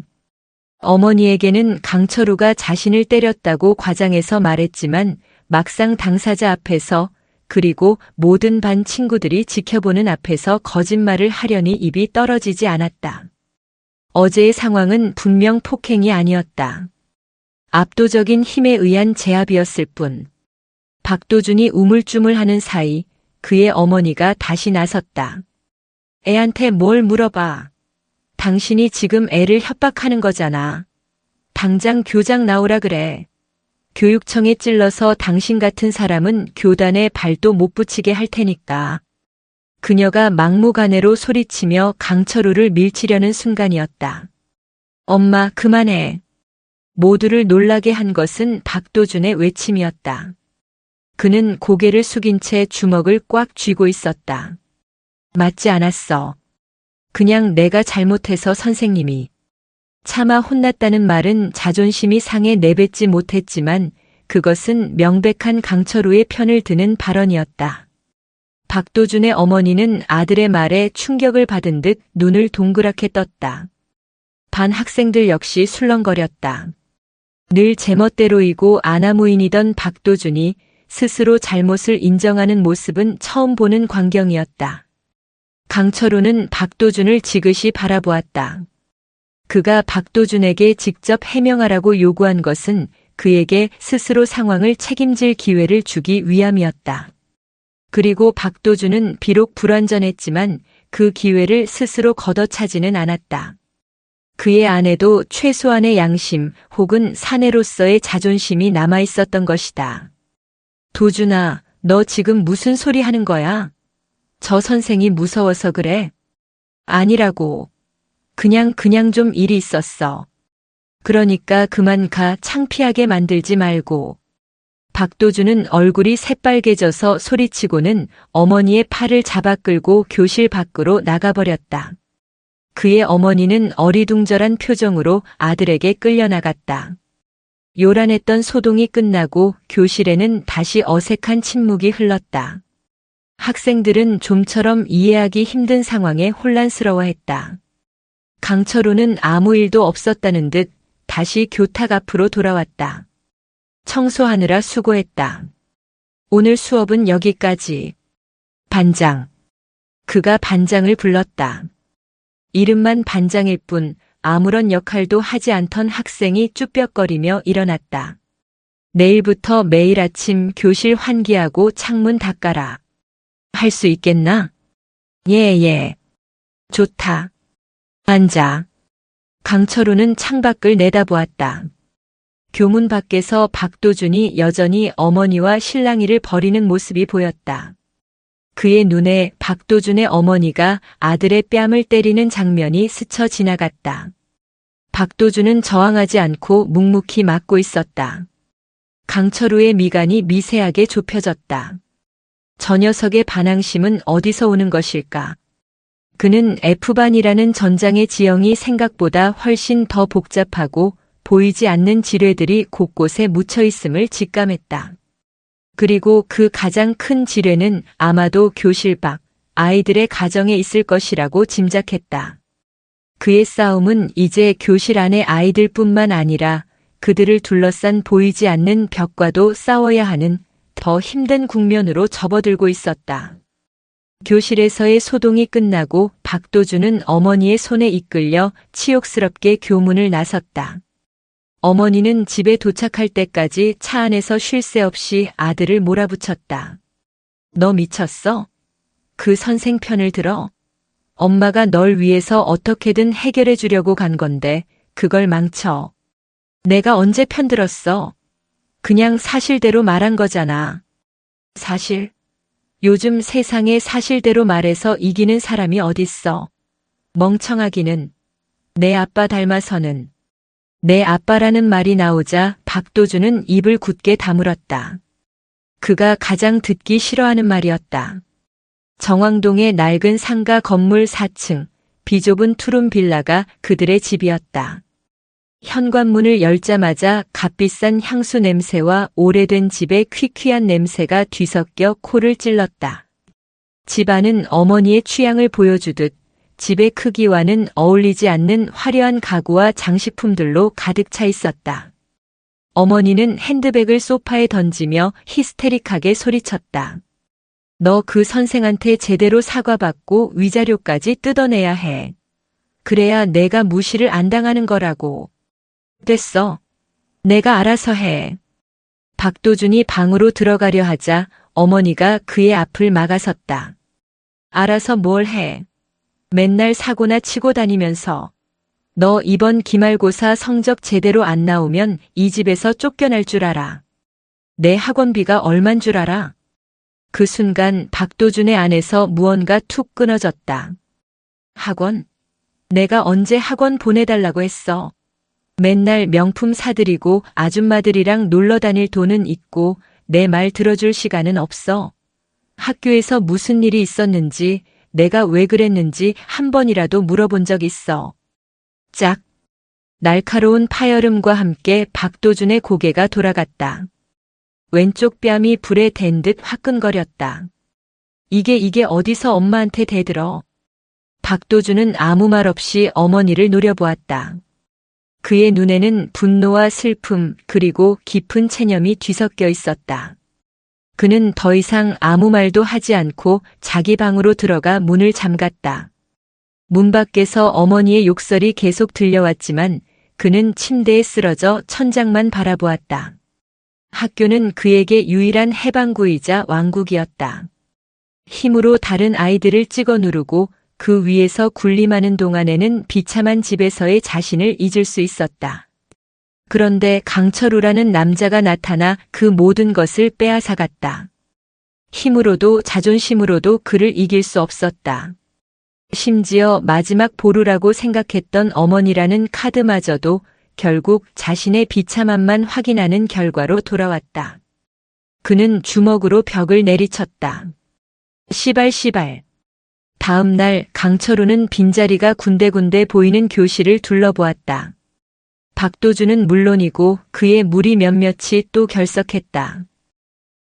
어머니에게는 강철우가 자신을 때렸다고 과장해서 말했지만 막상 당사자 앞에서 그리고 모든 반 친구들이 지켜보는 앞에서 거짓말을 하려니 입이 떨어지지 않았다. 어제의 상황은 분명 폭행이 아니었다. 압도적인 힘에 의한 제압이었을 뿐. 박도준이 우물쭈물하는 사이 그의 어머니가 다시 나섰다. 애한테 뭘 물어봐. 당신이 지금 애를 협박하는 거잖아. 당장 교장 나오라 그래. 교육청에 찔러서 당신 같은 사람은 교단에 발도 못 붙이게 할 테니까. 그녀가 막무가내로 소리치며 강철우를 밀치려는 순간이었다. 엄마, 그만해. 모두를 놀라게 한 것은 박도준의 외침이었다. 그는 고개를 숙인 채 주먹을 꽉 쥐고 있었다. 맞지 않았어. 그냥 내가 잘못해서 선생님이. 차마 혼났다는 말은 자존심이 상해 내뱉지 못했지만 그것은 명백한 강철우의 편을 드는 발언이었다. 박도준의 어머니는 아들의 말에 충격을 받은 듯 눈을 동그랗게 떴다. 반 학생들 역시 술렁거렸다. 늘 제멋대로이고 아나무인이던 박도준이 스스로 잘못을 인정하는 모습은 처음 보는 광경이었다. 강철우는 박도준을 지그시 바라보았다. 그가 박도준에게 직접 해명하라고 요구한 것은 그에게 스스로 상황을 책임질 기회를 주기 위함이었다. 그리고 박도준은 비록 불완전했지만 그 기회를 스스로 걷어차지는 않았다. 그의 안에도 최소한의 양심 혹은 사내로서의 자존심이 남아있었던 것이다. 도준아, 너 지금 무슨 소리 하는 거야? 저 선생이 무서워서 그래? 아니라고. 그냥 좀 일이 있었어. 그러니까 그만 가. 창피하게 만들지 말고. 박도준은 얼굴이 새빨개져서 소리치고는 어머니의 팔을 잡아 끌고 교실 밖으로 나가버렸다. 그의 어머니는 어리둥절한 표정으로 아들에게 끌려나갔다. 요란했던 소동이 끝나고 교실에는 다시 어색한 침묵이 흘렀다. 학생들은 좀처럼 이해하기 힘든 상황에 혼란스러워했다. 강철우는 아무 일도 없었다는 듯 다시 교탁 앞으로 돌아왔다. 청소하느라 수고했다. 오늘 수업은 여기까지. 반장. 그가 반장을 불렀다. 이름만 반장일 뿐 아무런 역할도 하지 않던 학생이 쭈뼛거리며 일어났다. 내일부터 매일 아침 교실 환기하고 창문 닦아라. 할 수 있겠나? 예. 좋다. 앉아. 강철우는 창밖을 내다보았다. 교문 밖에서 박도준이 여전히 어머니와 실랑이를 벌이는 모습이 보였다. 그의 눈에 박도준의 어머니가 아들의 뺨을 때리는 장면이 스쳐 지나갔다. 박도준은 저항하지 않고 묵묵히 맞고 있었다. 강철우의 미간이 미세하게 좁혀졌다. 저 녀석의 반항심은 어디서 오는 것일까? 그는 F반이라는 전장의 지형이 생각보다 훨씬 더 복잡하고 보이지 않는 지뢰들이 곳곳에 묻혀 있음을 직감했다. 그리고 그 가장 큰 지뢰는 아마도 교실 밖 아이들의 가정에 있을 것이라고 짐작했다. 그의 싸움은 이제 교실 안의 아이들뿐만 아니라 그들을 둘러싼 보이지 않는 벽과도 싸워야 하는 더 힘든 국면으로 접어들고 있었다. 교실에서의 소동이 끝나고 박도준은 어머니의 손에 이끌려 치욕스럽게 교문을 나섰다. 어머니는 집에 도착할 때까지 차 안에서 쉴 새 없이 아들을 몰아붙였다. 너 미쳤어? 그 선생 편을 들어? 엄마가 널 위해서 어떻게든 해결해 주려고 간 건데 그걸 망쳐. 내가 언제 편들었어? 그냥 사실대로 말한 거잖아. 사실? 요즘 세상에 사실대로 말해서 이기는 사람이 어딨어. 멍청하기는. 내 아빠 닮아서는. 내 아빠라는 말이 나오자 박도준은 입을 굳게 다물었다. 그가 가장 듣기 싫어하는 말이었다. 정왕동의 낡은 상가 건물 4층, 비좁은 투룸 빌라가 그들의 집이었다. 현관문을 열자마자 값비싼 향수 냄새와 오래된 집의 퀴퀴한 냄새가 뒤섞여 코를 찔렀다. 집안은 어머니의 취향을 보여주듯 집의 크기와는 어울리지 않는 화려한 가구와 장식품들로 가득 차 있었다. 어머니는 핸드백을 소파에 던지며 히스테릭하게 소리쳤다. 너 그 선생한테 제대로 사과받고 위자료까지 뜯어내야 해. 그래야 내가 무시를 안 당하는 거라고. 됐어. 내가 알아서 해. 박도준이 방으로 들어가려 하자 어머니가 그의 앞을 막아섰다. 알아서 뭘 해. 맨날 사고나 치고 다니면서. 너 이번 기말고사 성적 제대로 안 나오면 이 집에서 쫓겨날 줄 알아. 내 학원비가 얼만 줄 알아? 그 순간 박도준의 안에서 무언가 툭 끊어졌다. 학원? 내가 언제 학원 보내달라고 했어? 맨날 명품 사들이고 아줌마들이랑 놀러 다닐 돈은 있고 내 말 들어줄 시간은 없어. 학교에서 무슨 일이 있었는지, 내가 왜 그랬는지 한 번이라도 물어본 적 있어. 짝. 날카로운 파열음과 함께 박도준의 고개가 돌아갔다. 왼쪽 뺨이 불에 댄 듯 화끈거렸다. 이게 어디서 엄마한테 대들어. 박도준은 아무 말 없이 어머니를 노려보았다. 그의 눈에는 분노와 슬픔 그리고 깊은 체념이 뒤섞여 있었다. 그는 더 이상 아무 말도 하지 않고 자기 방으로 들어가 문을 잠갔다. 문 밖에서 어머니의 욕설이 계속 들려왔지만 그는 침대에 쓰러져 천장만 바라보았다. 학교는 그에게 유일한 해방구이자 왕국이었다. 힘으로 다른 아이들을 찍어 누르고 그 위에서 군림하는 동안에는 비참한 집에서의 자신을 잊을 수 있었다. 그런데 강철우라는 남자가 나타나 그 모든 것을 빼앗아갔다. 힘으로도 자존심으로도 그를 이길 수 없었다. 심지어 마지막 보루라고 생각했던 어머니라는 카드마저도 결국 자신의 비참함만 확인하는 결과로 돌아왔다. 그는 주먹으로 벽을 내리쳤다. 시발. 다음 날 강철우는 빈자리가 군데군데 보이는 교실을 둘러보았다. 박도준은 물론이고 그의 무리 몇몇이 또 결석했다.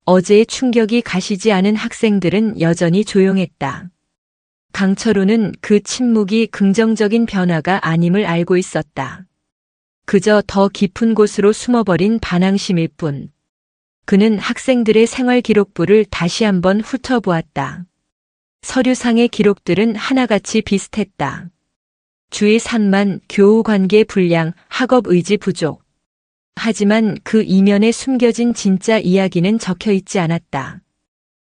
어제의 충격이 가시지 않은 학생들은 여전히 조용했다. 강철우는 그 침묵이 긍정적인 변화가 아님을 알고 있었다. 그저 더 깊은 곳으로 숨어버린 반항심일 뿐. 그는 학생들의 생활 기록부를 다시 한번 훑어보았다. 서류상의 기록들은 하나같이 비슷했다. 주의 산만, 교우 관계 불량, 학업 의지 부족. 하지만 그 이면에 숨겨진 진짜 이야기는 적혀 있지 않았다.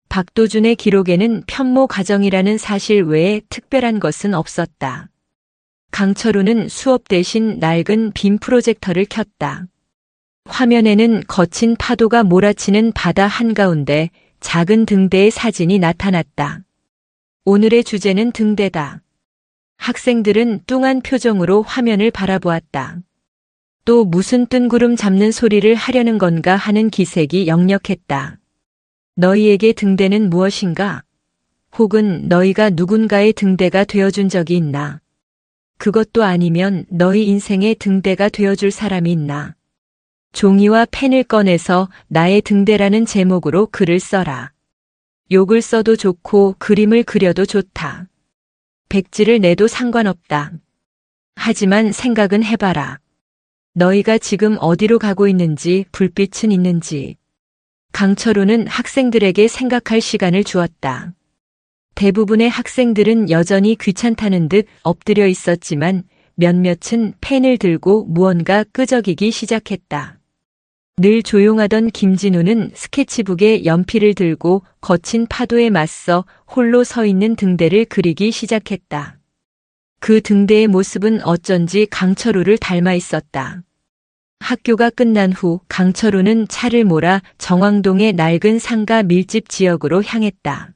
박도준의 기록에는 편모 가정이라는 사실 외에 특별한 것은 없었다. 강철우는 수업 대신 낡은 빔 프로젝터를 켰다. 화면에는 거친 파도가 몰아치는 바다 한가운데 작은 등대의 사진이 나타났다. 오늘의 주제는 등대다. 학생들은 뚱한 표정으로 화면을 바라보았다. 또 무슨 뜬구름 잡는 소리를 하려는 건가 하는 기색이 역력했다. 너희에게 등대는 무엇인가? 혹은 너희가 누군가의 등대가 되어준 적이 있나? 그것도 아니면 너희 인생의 등대가 되어줄 사람이 있나? 종이와 펜을 꺼내서 나의 등대라는 제목으로 글을 써라. 욕을 써도 좋고 그림을 그려도 좋다. 백지를 내도 상관없다. 하지만 생각은 해봐라. 너희가 지금 어디로 가고 있는지 불빛은 있는지. 강철우는 학생들에게 생각할 시간을 주었다. 대부분의 학생들은 여전히 귀찮다는 듯 엎드려 있었지만 몇몇은 펜을 들고 무언가 끄적이기 시작했다. 늘 조용하던 김진우는 스케치북에 연필을 들고 거친 파도에 맞서 홀로 서 있는 등대를 그리기 시작했다. 그 등대의 모습은 어쩐지 강철우를 닮아 있었다. 학교가 끝난 후 강철우는 차를 몰아 정왕동의 낡은 상가 밀집 지역으로 향했다.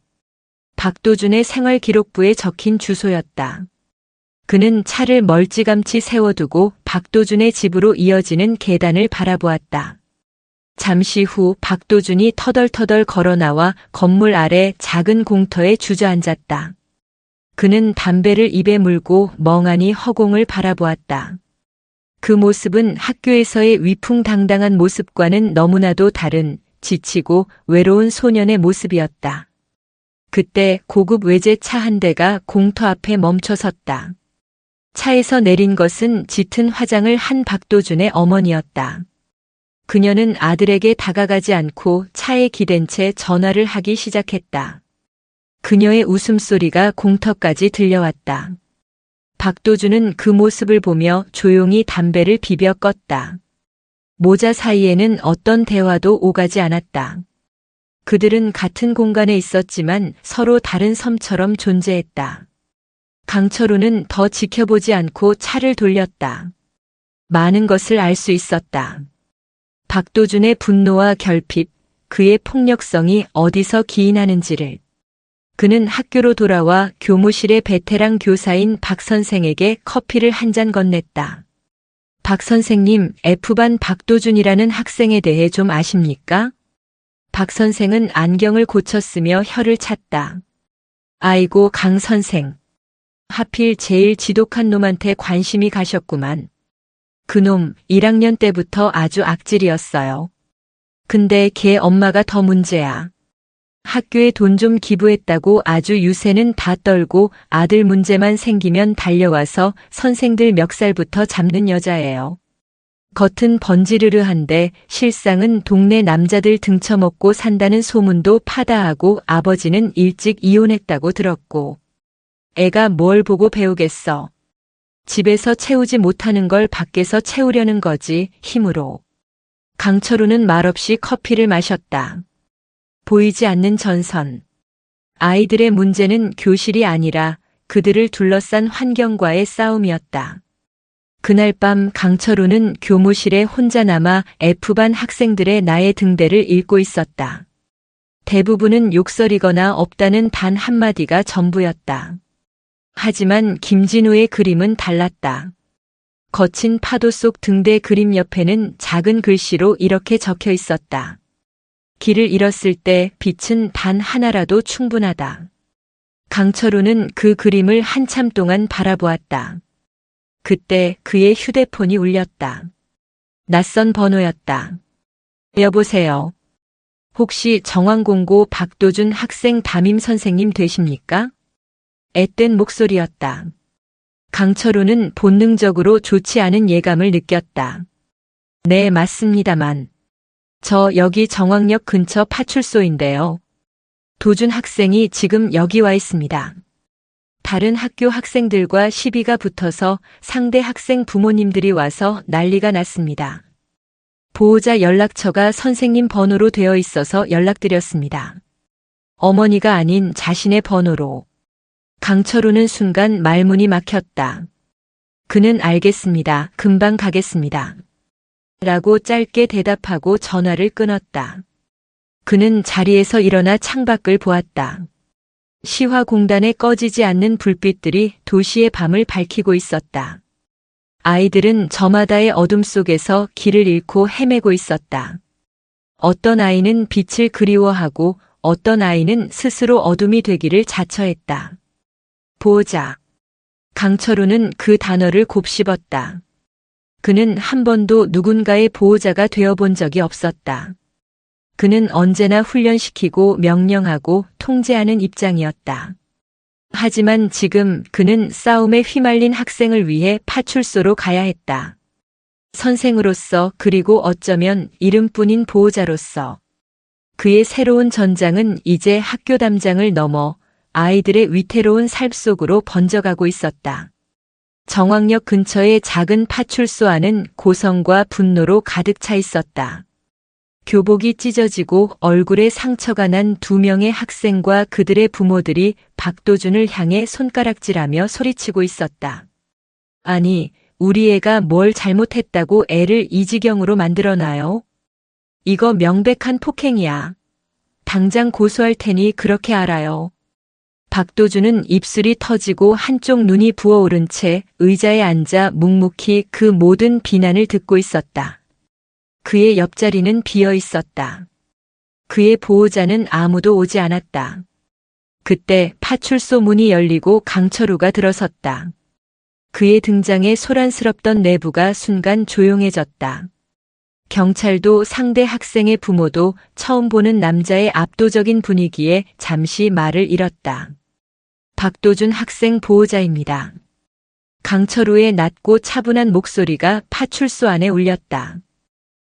박도준의 생활기록부에 적힌 주소였다. 그는 차를 멀찌감치 세워두고 박도준의 집으로 이어지는 계단을 바라보았다. 잠시 후 박도준이 터덜터덜 걸어 나와 건물 아래 작은 공터에 주저앉았다. 그는 담배를 입에 물고 멍하니 허공을 바라보았다. 그 모습은 학교에서의 위풍당당한 모습과는 너무나도 다른 지치고 외로운 소년의 모습이었다. 그때 고급 외제차 한 대가 공터 앞에 멈춰섰다. 차에서 내린 것은 짙은 화장을 한 박도준의 어머니였다. 그녀는 아들에게 다가가지 않고 차에 기댄 채 전화를 하기 시작했다. 그녀의 웃음소리가 공터까지 들려왔다. 박도준은 그 모습을 보며 조용히 담배를 비벼 껐다. 모자 사이에는 어떤 대화도 오가지 않았다. 그들은 같은 공간에 있었지만 서로 다른 섬처럼 존재했다. 강철우는 더 지켜보지 않고 차를 돌렸다. 많은 것을 알 수 있었다. 박도준의 분노와 결핍, 그의 폭력성이 어디서 기인하는지를. 그는 학교로 돌아와 교무실의 베테랑 교사인 박 선생에게 커피를 한 잔 건넸다. 박 선생님, F반 박도준이라는 학생에 대해 좀 아십니까? 박 선생은 안경을 고쳤으며 혀를 찼다. 아이고, 강 선생. 하필 제일 지독한 놈한테 관심이 가셨구만. 그놈 1학년 때부터 아주 악질이었어요. 근데 걔 엄마가 더 문제야. 학교에 돈 좀 기부했다고 아주 유세는 다 떨고 아들 문제만 생기면 달려와서 선생들 멱살부터 잡는 여자예요. 겉은 번지르르한데 실상은 동네 남자들 등쳐먹고 산다는 소문도 파다하고 아버지는 일찍 이혼했다고 들었고. 애가 뭘 보고 배우겠어. 집에서 채우지 못하는 걸 밖에서 채우려는 거지, 힘으로. 강철우는 말없이 커피를 마셨다. 보이지 않는 전선. 아이들의 문제는 교실이 아니라 그들을 둘러싼 환경과의 싸움이었다. 그날 밤 강철우는 교무실에 혼자 남아 F반 학생들의 나의 등대를 읽고 있었다. 대부분은 욕설이거나 없다는 단 한마디가 전부였다. 하지만 김진우의 그림은 달랐다. 거친 파도 속 등대 그림 옆에는 작은 글씨로 이렇게 적혀 있었다. 길을 잃었을 때 빛은 단 하나라도 충분하다. 강철우는 그 그림을 한참 동안 바라보았다. 그때 그의 휴대폰이 울렸다. 낯선 번호였다. 여보세요. 혹시 정왕공고 박도준 학생 담임 선생님 되십니까? 앳된 목소리였다. 강철우는 본능적으로 좋지 않은 예감을 느꼈다. 네, 맞습니다만. 저 여기 정왕역 근처 파출소인데요. 도준 학생이 지금 여기 와 있습니다. 다른 학교 학생들과 시비가 붙어서 상대 학생 부모님들이 와서 난리가 났습니다. 보호자 연락처가 선생님 번호로 되어 있어서 연락드렸습니다. 어머니가 아닌 자신의 번호로. 강철우는 순간 말문이 막혔다. 그는 알겠습니다. 금방 가겠습니다. 라고 짧게 대답하고 전화를 끊었다. 그는 자리에서 일어나 창밖을 보았다. 시화공단에 꺼지지 않는 불빛들이 도시의 밤을 밝히고 있었다. 아이들은 저마다의 어둠 속에서 길을 잃고 헤매고 있었다. 어떤 아이는 빛을 그리워하고 어떤 아이는 스스로 어둠이 되기를 자처했다. 보호자. 강철우는 그 단어를 곱씹었다. 그는 한 번도 누군가의 보호자가 되어본 적이 없었다. 그는 언제나 훈련시키고 명령하고 통제하는 입장이었다. 하지만 지금 그는 싸움에 휘말린 학생을 위해 파출소로 가야 했다. 선생으로서 그리고 어쩌면 이름뿐인 보호자로서. 그의 새로운 전장은 이제 학교 담장을 넘어 아이들의 위태로운 삶 속으로 번져가고 있었다. 정왕역 근처의 작은 파출소 안은 고성과 분노로 가득 차 있었다. 교복이 찢어지고 얼굴에 상처가 난 2명의 학생과 그들의 부모들이 박도준을 향해 손가락질하며 소리치고 있었다. 아니, 우리 애가 뭘 잘못했다고 애를 이 지경으로 만들어놔요? 이거 명백한 폭행이야. 당장 고소할 테니 그렇게 알아요. 박도준은 입술이 터지고 한쪽 눈이 부어오른 채 의자에 앉아 묵묵히 그 모든 비난을 듣고 있었다. 그의 옆자리는 비어 있었다. 그의 보호자는 아무도 오지 않았다. 그때 파출소 문이 열리고 강철우가 들어섰다. 그의 등장에 소란스럽던 내부가 순간 조용해졌다. 경찰도 상대 학생의 부모도 처음 보는 남자의 압도적인 분위기에 잠시 말을 잃었다. 박도준 학생 보호자입니다. 강철우의 낮고 차분한 목소리가 파출소 안에 울렸다.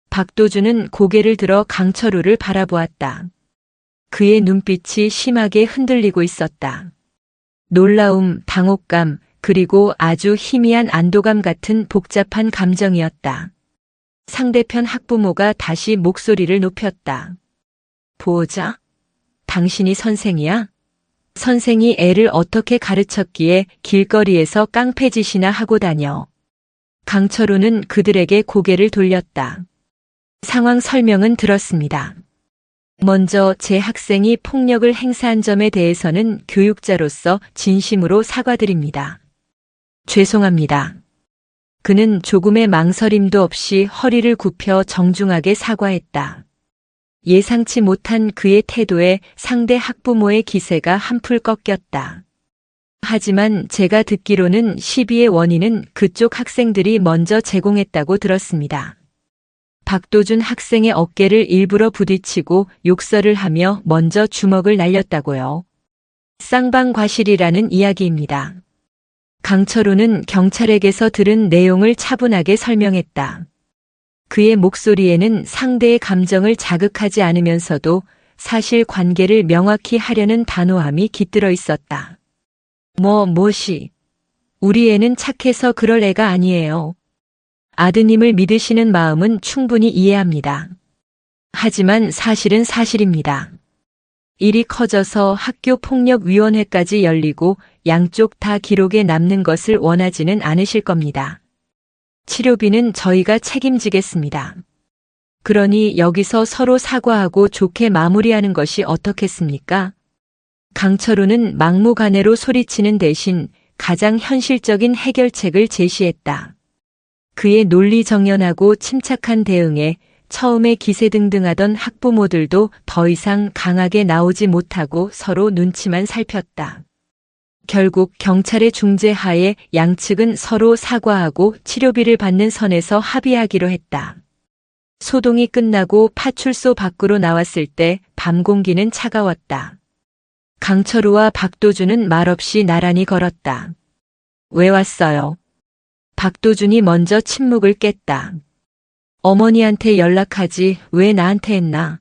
박도준은 고개를 들어 강철우를 바라보았다. 그의 눈빛이 심하게 흔들리고 있었다. 놀라움, 당혹감, 그리고 아주 희미한 안도감 같은 복잡한 감정이었다. 상대편 학부모가 다시 목소리를 높였다. 보호자? 당신이 선생이야? 선생이 애를 어떻게 가르쳤기에 길거리에서 깡패짓이나 하고 다녀. 강철우는 그들에게 고개를 돌렸다. 상황 설명은 들었습니다. 먼저 제 학생이 폭력을 행사한 점에 대해서는 교육자로서 진심으로 사과드립니다. 죄송합니다. 그는 조금의 망설임도 없이 허리를 굽혀 정중하게 사과했다. 예상치 못한 그의 태도에 상대 학부모의 기세가 한풀 꺾였다. 하지만 제가 듣기로는 시비의 원인은 그쪽 학생들이 먼저 제공했다고 들었습니다. 박도준 학생의 어깨를 일부러 부딪히고 욕설을 하며 먼저 주먹을 날렸다고요. 쌍방과실이라는 이야기입니다. 강철우는 경찰에게서 들은 내용을 차분하게 설명했다. 그의 목소리에는 상대의 감정을 자극하지 않으면서도 사실 관계를 명확히 하려는 단호함이 깃들어 있었다. 뭐시. 우리 애는 착해서 그럴 애가 아니에요. 아드님을 믿으시는 마음은 충분히 이해합니다. 하지만 사실은 사실입니다. 일이 커져서 학교폭력위원회까지 열리고 양쪽 다 기록에 남는 것을 원하지는 않으실 겁니다. 치료비는 저희가 책임지겠습니다. 그러니 여기서 서로 사과하고 좋게 마무리하는 것이 어떻겠습니까? 강철우는 막무가내로 소리치는 대신 가장 현실적인 해결책을 제시했다. 그의 논리정연하고 침착한 대응에 처음에 기세등등하던 학부모들도 더 이상 강하게 나오지 못하고 서로 눈치만 살폈다. 결국 경찰의 중재하에 양측은 서로 사과하고 치료비를 받는 선에서 합의하기로 했다. 소동이 끝나고 파출소 밖으로 나왔을 때 밤 공기는 차가웠다. 강철우와 박도준은 말없이 나란히 걸었다. 왜 왔어요? 박도준이 먼저 침묵을 깼다. 어머니한테 연락하지 왜 나한테 했나?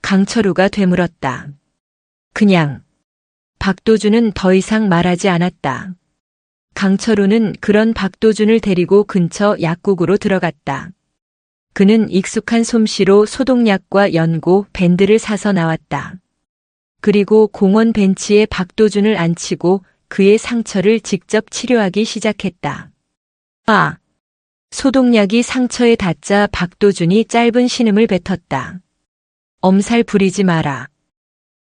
강철우가 되물었다. 그냥. 박도준은 더 이상 말하지 않았다. 강철우는 그런 박도준을 데리고 근처 약국으로 들어갔다. 그는 익숙한 솜씨로 소독약과 연고, 밴드를 사서 나왔다. 그리고 공원 벤치에 박도준을 앉히고 그의 상처를 직접 치료하기 시작했다. 소독약이 상처에 닿자 박도준이 짧은 신음을 뱉었다. 엄살 부리지 마라.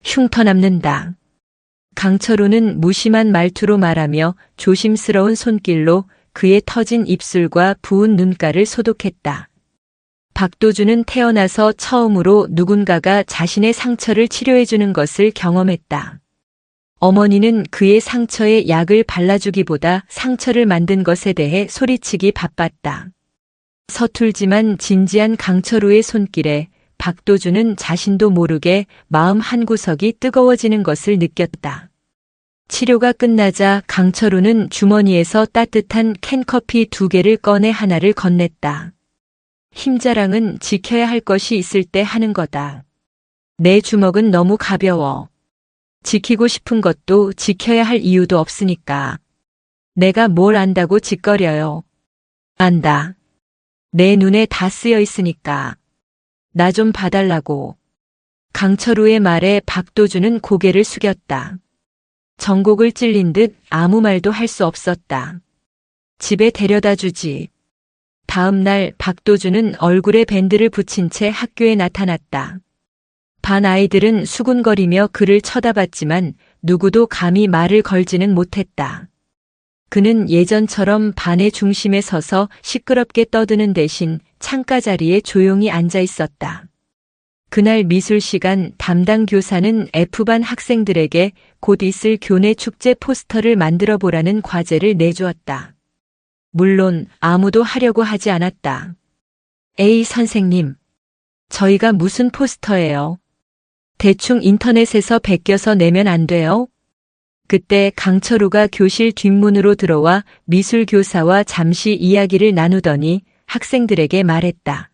흉터 남는다. 강철우는 무심한 말투로 말하며 조심스러운 손길로 그의 터진 입술과 부은 눈가를 소독했다. 박도준은 태어나서 처음으로 누군가가 자신의 상처를 치료해주는 것을 경험했다. 어머니는 그의 상처에 약을 발라주기보다 상처를 만든 것에 대해 소리치기 바빴다. 서툴지만 진지한 강철우의 손길에 박도준은 자신도 모르게 마음 한구석이 뜨거워지는 것을 느꼈다. 치료가 끝나자 강철우는 주머니에서 따뜻한 캔커피 2개를 꺼내 하나를 건넸다. 힘자랑은 지켜야 할 것이 있을 때 하는 거다. 내 주먹은 너무 가벼워. 지키고 싶은 것도 지켜야 할 이유도 없으니까. 내가 뭘 안다고 짓거려요. 안다. 내 눈에 다 쓰여 있으니까. 나 좀 봐달라고. 강철우의 말에 박도준은 고개를 숙였다. 전곡을 찔린 듯 아무 말도 할 수 없었다. 집에 데려다 주지. 다음 날 박도준은 얼굴에 밴드를 붙인 채 학교에 나타났다. 반 아이들은 수군거리며 그를 쳐다봤지만 누구도 감히 말을 걸지는 못했다. 그는 예전처럼 반의 중심에 서서 시끄럽게 떠드는 대신 창가 자리에 조용히 앉아 있었다. 그날 미술 시간 담당 교사는 F반 학생들에게 곧 있을 교내 축제 포스터를 만들어 보라는 과제를 내주었다. 물론 아무도 하려고 하지 않았다. 에이 선생님, 저희가 무슨 포스터예요? 대충 인터넷에서 베껴서 내면 안 돼요? 그때 강철우가 교실 뒷문으로 들어와 미술 교사와 잠시 이야기를 나누더니 학생들에게 말했다.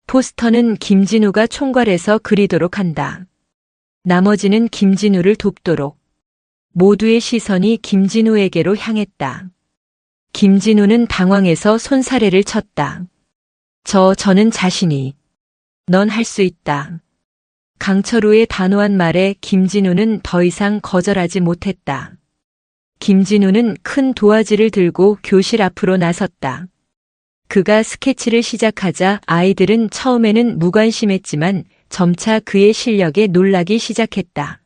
포스터는 김진우가 총괄해서 그리도록 한다. 나머지는 김진우를 돕도록. 모두의 시선이 김진우에게로 향했다. 김진우는 당황해서 손사래를 쳤다. 저는 자신이. 넌 할 수 있다. 강철우의 단호한 말에 김진우는 더 이상 거절하지 못했다. 김진우는 큰 도화지를 들고 교실 앞으로 나섰다. 그가 스케치를 시작하자 아이들은 처음에는 무관심했지만 점차 그의 실력에 놀라기 시작했다.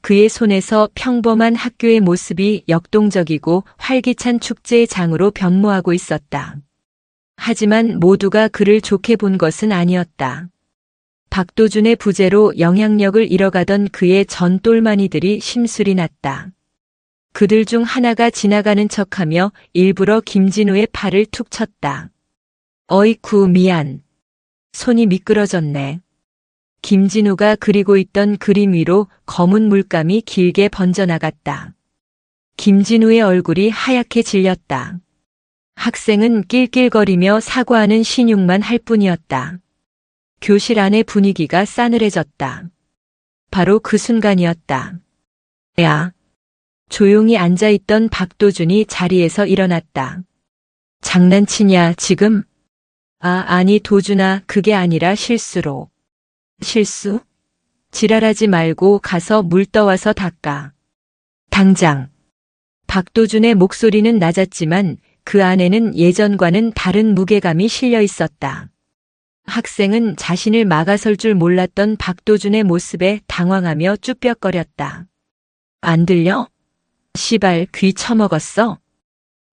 그의 손에서 평범한 학교의 모습이 역동적이고 활기찬 축제의 장으로 변모하고 있었다. 하지만 모두가 그를 좋게 본 것은 아니었다. 박도준의 부재로 영향력을 잃어가던 그의 전 똘마니들이 심술이 났다. 그들 중 하나가 지나가는 척하며 일부러 김진우의 팔을 툭 쳤다. 어이쿠 미안. 손이 미끄러졌네. 김진우가 그리고 있던 그림 위로 검은 물감이 길게 번져나갔다. 김진우의 얼굴이 하얗게 질렸다. 학생은 낄낄거리며 사과하는 신용만 할 뿐이었다. 교실 안의 분위기가 싸늘해졌다. 바로 그 순간이었다. 야! 조용히 앉아있던 박도준이 자리에서 일어났다. 장난치냐 지금? 아니 도준아 그게 아니라 실수로. 실수? 지랄하지 말고 가서 물 떠와서 닦아. 당장. 박도준의 목소리는 낮았지만 그 안에는 예전과는 다른 무게감이 실려 있었다. 학생은 자신을 막아설 줄 몰랐던 박도준의 모습에 당황하며 쭈뼛거렸다. 안 들려? 시발 귀 처먹었어?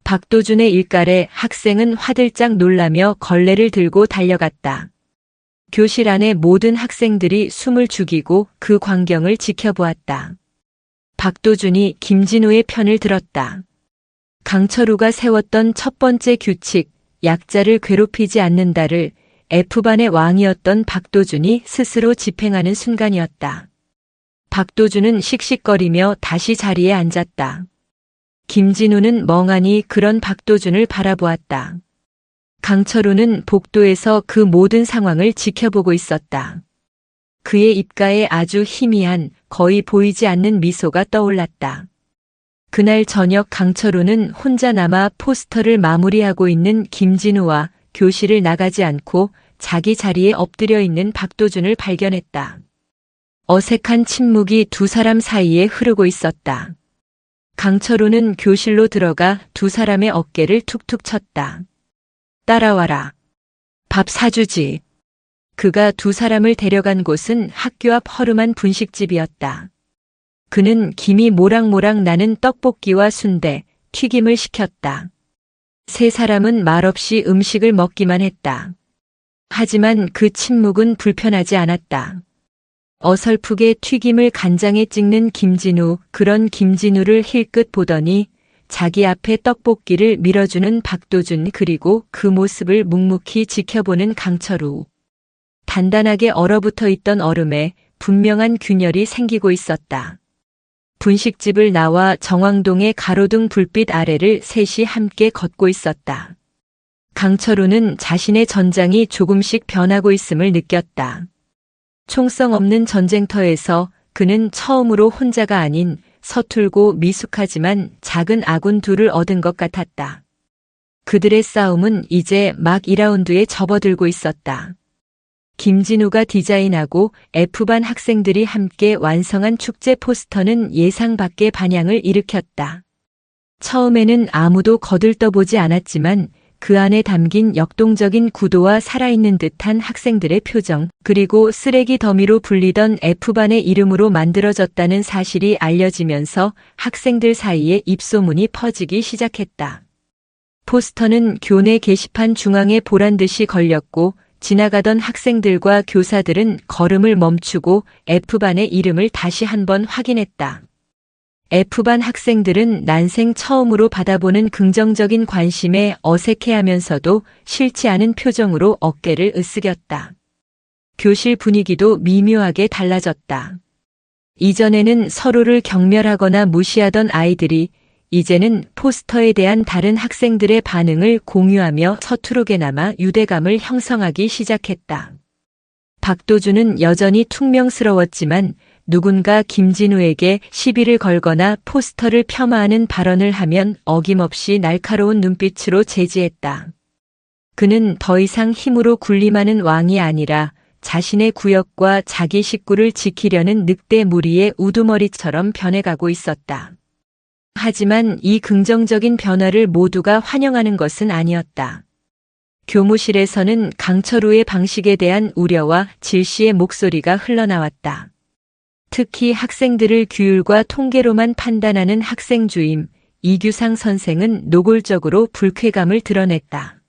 박도준의 일갈에 학생은 화들짝 놀라며 걸레를 들고 달려갔다. 교실 안의 모든 학생들이 숨을 죽이고 그 광경을 지켜보았다. 박도준이 김진우의 편을 들었다. 강철우가 세웠던 첫 번째 규칙, 약자를 괴롭히지 않는다를 F반의 왕이었던 박도준이 스스로 집행하는 순간이었다. 박도준은 씩씩거리며 다시 자리에 앉았다. 김진우는 멍하니 그런 박도준을 바라보았다. 강철우는 복도에서 그 모든 상황을 지켜보고 있었다. 그의 입가에 아주 희미한, 거의 보이지 않는 미소가 떠올랐다. 그날 저녁 강철우는 혼자 남아 포스터를 마무리하고 있는 김진우와 교실을 나가지 않고 자기 자리에 엎드려 있는 박도준을 발견했다. 어색한 침묵이 두 사람 사이에 흐르고 있었다. 강철우는 교실로 들어가 두 사람의 어깨를 툭툭 쳤다. 따라와라. 밥 사주지. 그가 두 사람을 데려간 곳은 학교 앞 허름한 분식집이었다. 그는 김이 모락모락 나는 떡볶이와 순대, 튀김을 시켰다. 세 사람은 말없이 음식을 먹기만 했다. 하지만 그 침묵은 불편하지 않았다. 어설프게 튀김을 간장에 찍는 김진우, 그런 김진우를 힐끗 보더니 자기 앞에 떡볶이를 밀어주는 박도준, 그리고 그 모습을 묵묵히 지켜보는 강철우. 단단하게 얼어붙어 있던 얼음에 분명한 균열이 생기고 있었다. 분식집을 나와 정왕동의 가로등 불빛 아래를 셋이 함께 걷고 있었다. 강철우는 자신의 전장이 조금씩 변하고 있음을 느꼈다. 총성 없는 전쟁터에서 그는 처음으로 혼자가 아닌 서툴고 미숙하지만 작은 아군 둘을 얻은 것 같았다. 그들의 싸움은 이제 막 2라운드에 접어들고 있었다. 김진우가 디자인하고 F반 학생들이 함께 완성한 축제 포스터는 예상 밖의 반향을 일으켰다. 처음에는 아무도 거들떠보지 않았지만 그 안에 담긴 역동적인 구도와 살아있는 듯한 학생들의 표정, 그리고 쓰레기 더미로 불리던 F반의 이름으로 만들어졌다는 사실이 알려지면서 학생들 사이에 입소문이 퍼지기 시작했다. 포스터는 교내 게시판 중앙에 보란듯이 걸렸고 지나가던 학생들과 교사들은 걸음을 멈추고 F반의 이름을 다시 한번 확인했다. F반 학생들은 난생 처음으로 받아보는 긍정적인 관심에 어색해하면서도 싫지 않은 표정으로 어깨를 으쓱였다. 교실 분위기도 미묘하게 달라졌다. 이전에는 서로를 경멸하거나 무시하던 아이들이 이제는 포스터에 대한 다른 학생들의 반응을 공유하며 서투르게나마 유대감을 형성하기 시작했다. 박도준은 여전히 퉁명스러웠지만 누군가 김진우에게 시비를 걸거나 포스터를 폄하하는 발언을 하면 어김없이 날카로운 눈빛으로 제지했다. 그는 더 이상 힘으로 군림하는 왕이 아니라 자신의 구역과 자기 식구를 지키려는 늑대 무리의 우두머리처럼 변해가고 있었다. 하지만 이 긍정적인 변화를 모두가 환영하는 것은 아니었다. 교무실에서는 강철우의 방식에 대한 우려와 질시의 목소리가 흘러나왔다. 특히 학생들을 규율과 통계로만 판단하는 학생 주임 이규상 선생은 노골적으로 불쾌감을 드러냈다.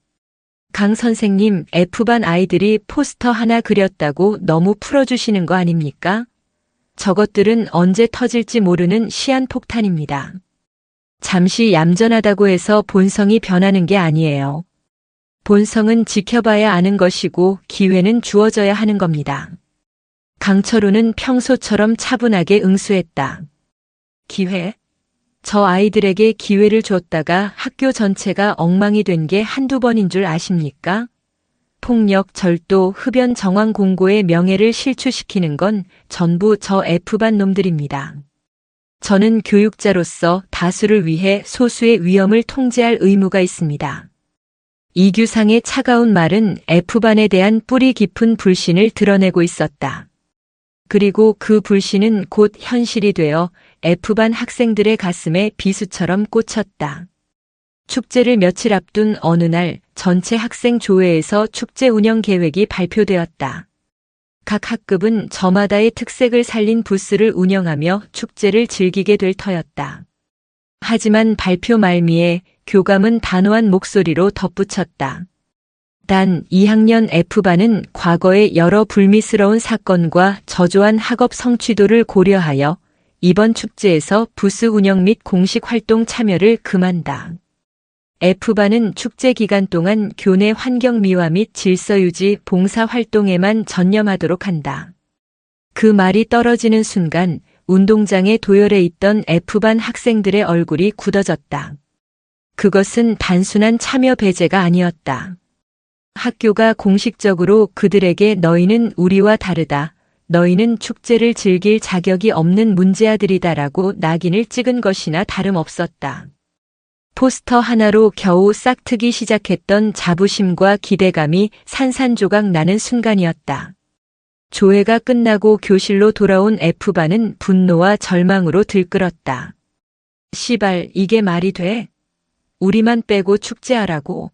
강 선생님, F반 아이들이 포스터 하나 그렸다고 너무 풀어주시는 거 아닙니까? 저것들은 언제 터질지 모르는 시한폭탄입니다. 잠시 얌전하다고 해서 본성이 변하는 게 아니에요. 본성은 지켜봐야 아는 것이고 기회는 주어져야 하는 겁니다. 강철우는 평소처럼 차분하게 응수했다. 기회? 저 아이들에게 기회를 줬다가 학교 전체가 엉망이 된 게 한두 번인 줄 아십니까? 폭력, 절도, 흡연 정황 공고의 명예를 실추시키는 건 전부 저 F반 놈들입니다. 저는 교육자로서 다수를 위해 소수의 위험을 통제할 의무가 있습니다. 이규상의 차가운 말은 F반에 대한 뿌리 깊은 불신을 드러내고 있었다. 그리고 그 불신은 곧 현실이 되어 F반 학생들의 가슴에 비수처럼 꽂혔다. 축제를 며칠 앞둔 어느 날 전체 학생 조회에서 축제 운영 계획이 발표되었다. 각 학급은 저마다의 특색을 살린 부스를 운영하며 축제를 즐기게 될 터였다. 하지만 발표 말미에 교감은 단호한 목소리로 덧붙였다. 단 2학년 F반은 과거의 여러 불미스러운 사건과 저조한 학업 성취도를 고려하여 이번 축제에서 부스 운영 및 공식 활동 참여를 금한다. F반은 축제 기간 동안 교내 환경 미화 및 질서 유지 봉사 활동에만 전념하도록 한다. 그 말이 떨어지는 순간 운동장에 도열해 있던 F반 학생들의 얼굴이 굳어졌다. 그것은 단순한 참여 배제가 아니었다. 학교가 공식적으로 그들에게 너희는 우리와 다르다. 너희는 축제를 즐길 자격이 없는 문제아들이다라고 낙인을 찍은 것이나 다름없었다. 포스터 하나로 겨우 싹트기 시작했던 자부심과 기대감이 산산조각 나는 순간이었다. 조회가 끝나고 교실로 돌아온 F반은 분노와 절망으로 들끓었다. 시발, 이게 말이 돼? 우리만 빼고 축제하라고.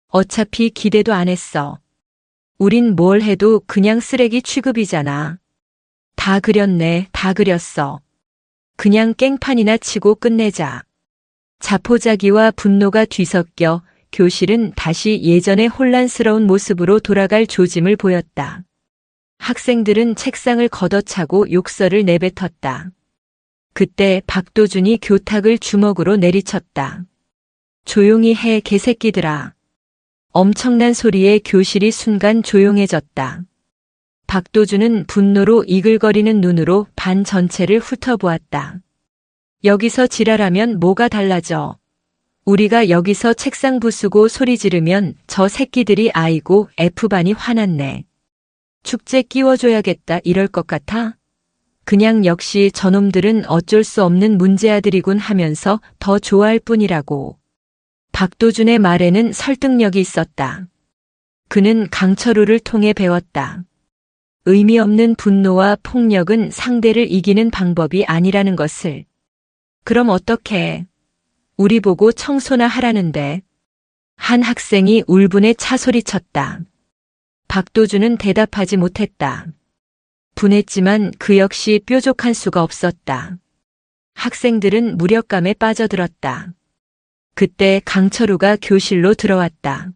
어차피 기대도 안 했어. 우린 뭘 해도 그냥 쓰레기 취급이잖아. 다 그렸네, 다 그렸어. 그냥 깽판이나 치고 끝내자. 자포자기와 분노가 뒤섞여 교실은 다시 예전의 혼란스러운 모습으로 돌아갈 조짐을 보였다. 학생들은 책상을 걷어차고 욕설을 내뱉었다. 그때 박도준이 교탁을 주먹으로 내리쳤다. 조용히 해, 개새끼들아. 엄청난 소리에 교실이 순간 조용해졌다. 박도준은 분노로 이글거리는 눈으로 반 전체를 훑어보았다. 여기서 지랄하면 뭐가 달라져? 우리가 여기서 책상 부수고 소리 지르면 저 새끼들이 아이고 F반이 화났네. 축제 끼워줘야겠다 이럴 것 같아? 그냥 역시 저놈들은 어쩔 수 없는 문제아들이군 하면서 더 좋아할 뿐이라고. 박도준의 말에는 설득력이 있었다. 그는 강철우를 통해 배웠다. 의미 없는 분노와 폭력은 상대를 이기는 방법이 아니라는 것을. 그럼 어떡해? 우리 보고 청소나 하라는데. 한 학생이 울분에 차소리쳤다. 박도준은 대답하지 못했다. 분했지만 그 역시 뾰족한 수가 없었다. 학생들은 무력감에 빠져들었다. 그때 강철우가 교실로 들어왔다.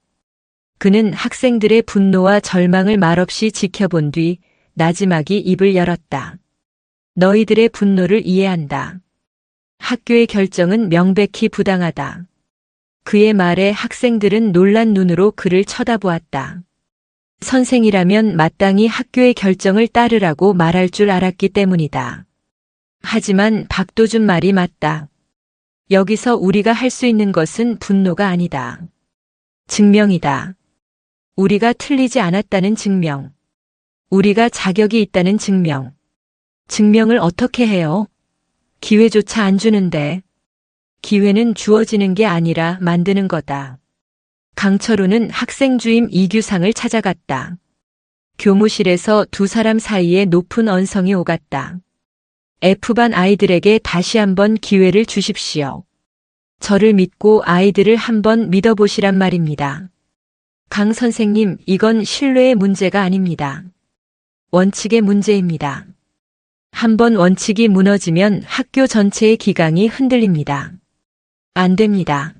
그는 학생들의 분노와 절망을 말없이 지켜본 뒤 나지막이 입을 열었다. 너희들의 분노를 이해한다. 학교의 결정은 명백히 부당하다. 그의 말에 학생들은 놀란 눈으로 그를 쳐다보았다. 선생이라면 마땅히 학교의 결정을 따르라고 말할 줄 알았기 때문이다. 하지만 박도준 말이 맞다. 여기서 우리가 할 수 있는 것은 분노가 아니다. 증명이다. 우리가 틀리지 않았다는 증명. 우리가 자격이 있다는 증명. 증명을 어떻게 해요? 기회조차 안 주는데. 기회는 주어지는 게 아니라 만드는 거다. 강철우는 학생 주임 이규상을 찾아갔다. 교무실에서 두 사람 사이에 높은 언성이 오갔다. F반 아이들에게 다시 한번 기회를 주십시오. 저를 믿고 아이들을 한번 믿어보시란 말입니다. 강 선생님, 이건 신뢰의 문제가 아닙니다. 원칙의 문제입니다. 한번 원칙이 무너지면 학교 전체의 기강이 흔들립니다. 안 됩니다.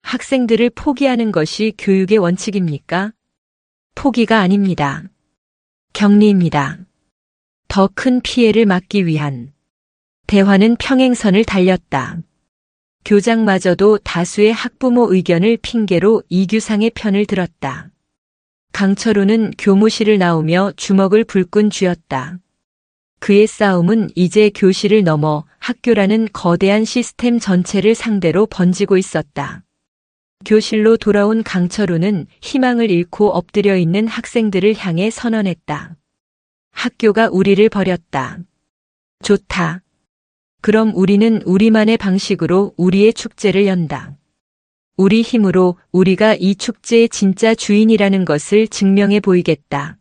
학생들을 포기하는 것이 교육의 원칙입니까? 포기가 아닙니다. 격리입니다. 더 큰 피해를 막기 위한. 대화는 평행선을 달렸다. 교장마저도 다수의 학부모 의견을 핑계로 이규상의 편을 들었다. 강철우는 교무실을 나오며 주먹을 불끈 쥐었다. 그의 싸움은 이제 교실을 넘어 학교라는 거대한 시스템 전체를 상대로 번지고 있었다. 교실로 돌아온 강철우는 희망을 잃고 엎드려 있는 학생들을 향해 선언했다. 학교가 우리를 버렸다. 좋다. 그럼 우리는 우리만의 방식으로 우리의 축제를 연다. 우리 힘으로 우리가 이 축제의 진짜 주인이라는 것을 증명해 보이겠다.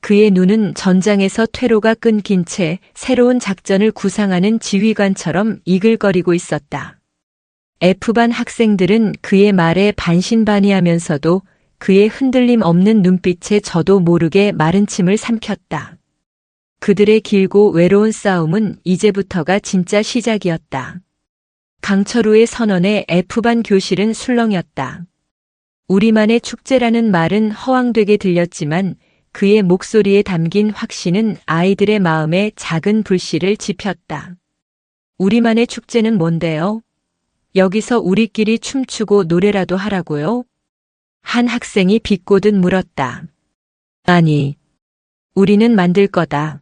그의 눈은 전장에서 퇴로가 끊긴 채 새로운 작전을 구상하는 지휘관처럼 이글거리고 있었다. F반 학생들은 그의 말에 반신반의하면서도 그의 흔들림 없는 눈빛에 저도 모르게 마른 침을 삼켰다. 그들의 길고 외로운 싸움은 이제부터가 진짜 시작이었다. 강철우의 선언에 F반 교실은 술렁였다. 우리만의 축제라는 말은 허황되게 들렸지만 그의 목소리에 담긴 확신은 아이들의 마음에 작은 불씨를 지폈다. 우리만의 축제는 뭔데요? 여기서 우리끼리 춤추고 노래라도 하라고요? 한 학생이 비꼬듯 물었다. 아니, 우리는 만들 거다.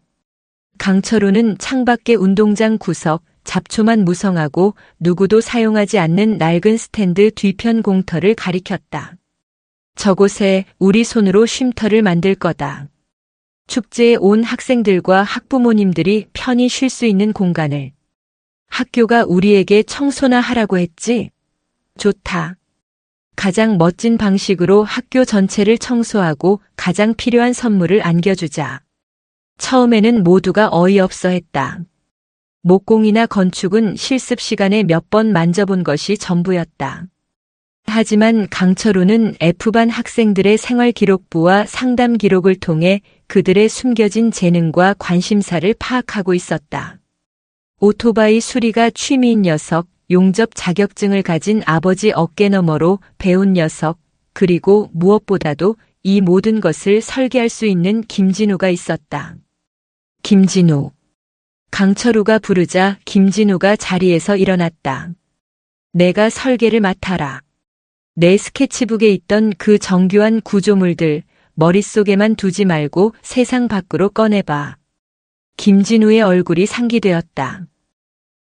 강철우는 창밖의 운동장 구석, 잡초만 무성하고 누구도 사용하지 않는 낡은 스탠드 뒤편 공터를 가리켰다. 저곳에 우리 손으로 쉼터를 만들 거다. 축제에 온 학생들과 학부모님들이 편히 쉴 수 있는 공간을. 학교가 우리에게 청소나 하라고 했지? 좋다. 가장 멋진 방식으로 학교 전체를 청소하고 가장 필요한 선물을 안겨주자. 처음에는 모두가 어이없어 했다. 목공이나 건축은 실습 시간에 몇 번 만져본 것이 전부였다. 하지만 강철우는 F반 학생들의 생활기록부와 상담 기록을 통해 그들의 숨겨진 재능과 관심사를 파악하고 있었다. 오토바이 수리가 취미인 녀석, 용접 자격증을 가진 아버지 어깨너머로 배운 녀석, 그리고 무엇보다도 이 모든 것을 설계할 수 있는 김진우가 있었다. 김진우. 강철우가 부르자 김진우가 자리에서 일어났다. 내가 설계를 맡아라. 내 스케치북에 있던 그 정교한 구조물들 머릿속에만 두지 말고 세상 밖으로 꺼내봐. 김진우의 얼굴이 상기되었다.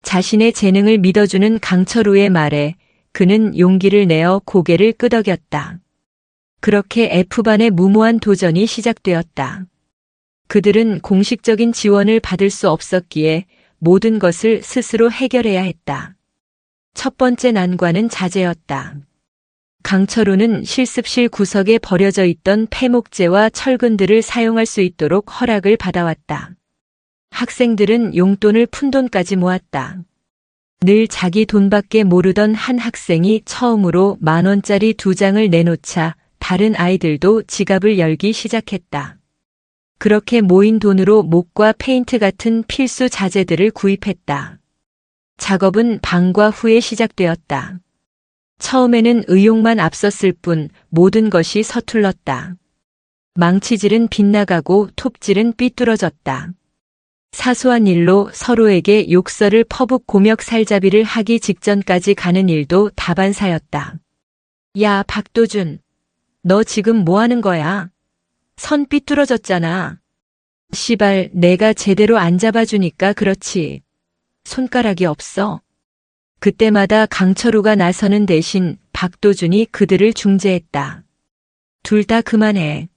자신의 재능을 믿어주는 강철우의 말에 그는 용기를 내어 고개를 끄덕였다. 그렇게 F반의 무모한 도전이 시작되었다. 그들은 공식적인 지원을 받을 수 없었기에 모든 것을 스스로 해결해야 했다. 첫 번째 난관은 자재였다. 강철우는 실습실 구석에 버려져 있던 폐목재와 철근들을 사용할 수 있도록 허락을 받아왔다. 학생들은 용돈을 푼돈까지 모았다. 늘 자기 돈밖에 모르던 한 학생이 처음으로 10,000원짜리 2장을 내놓자 다른 아이들도 지갑을 열기 시작했다. 그렇게 모인 돈으로 목과 페인트 같은 필수 자재들을 구입했다. 작업은 방과 후에 시작되었다. 처음에는 의욕만 앞섰을 뿐 모든 것이 서툴렀다. 망치질은 빗나가고 톱질은 삐뚤어졌다. 사소한 일로 서로에게 욕설을 퍼붓고 고멱살잡이를 하기 직전까지 가는 일도 다반사였다. 야, 박도준. 너 지금 뭐 하는 거야? 선 삐뚤어졌잖아. 시발, 내가 제대로 안 잡아주니까 그렇지. 손가락이 없어. 그때마다 강철우가 나서는 대신 박도준이 그들을 중재했다. 둘 다 그만해.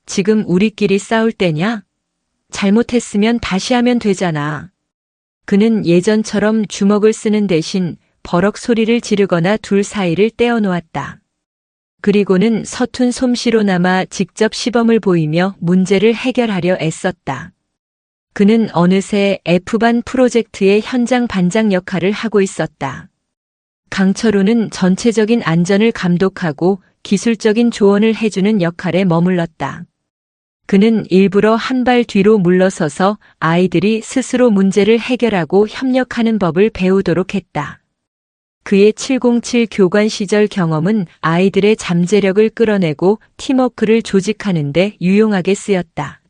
지금 우리끼리 싸울 때냐? 잘못했으면 다시 하면 되잖아. 그는 예전처럼 주먹을 쓰는 대신 버럭 소리를 지르거나 둘 사이를 떼어놓았다. 그리고는 서툰 솜씨로나마 직접 시범을 보이며 문제를 해결하려 애썼다. 그는 어느새 F반 프로젝트의 현장 반장 역할을 하고 있었다. 강철우는 전체적인 안전을 감독하고 기술적인 조언을 해주는 역할에 머물렀다. 그는 일부러 한 발 뒤로 물러서서 아이들이 스스로 문제를 해결하고 협력하는 법을 배우도록 했다. 그의 707 교관 시절 경험은 아이들의 잠재력을 끌어내고 팀워크를 조직하는 데 유용하게 쓰였다.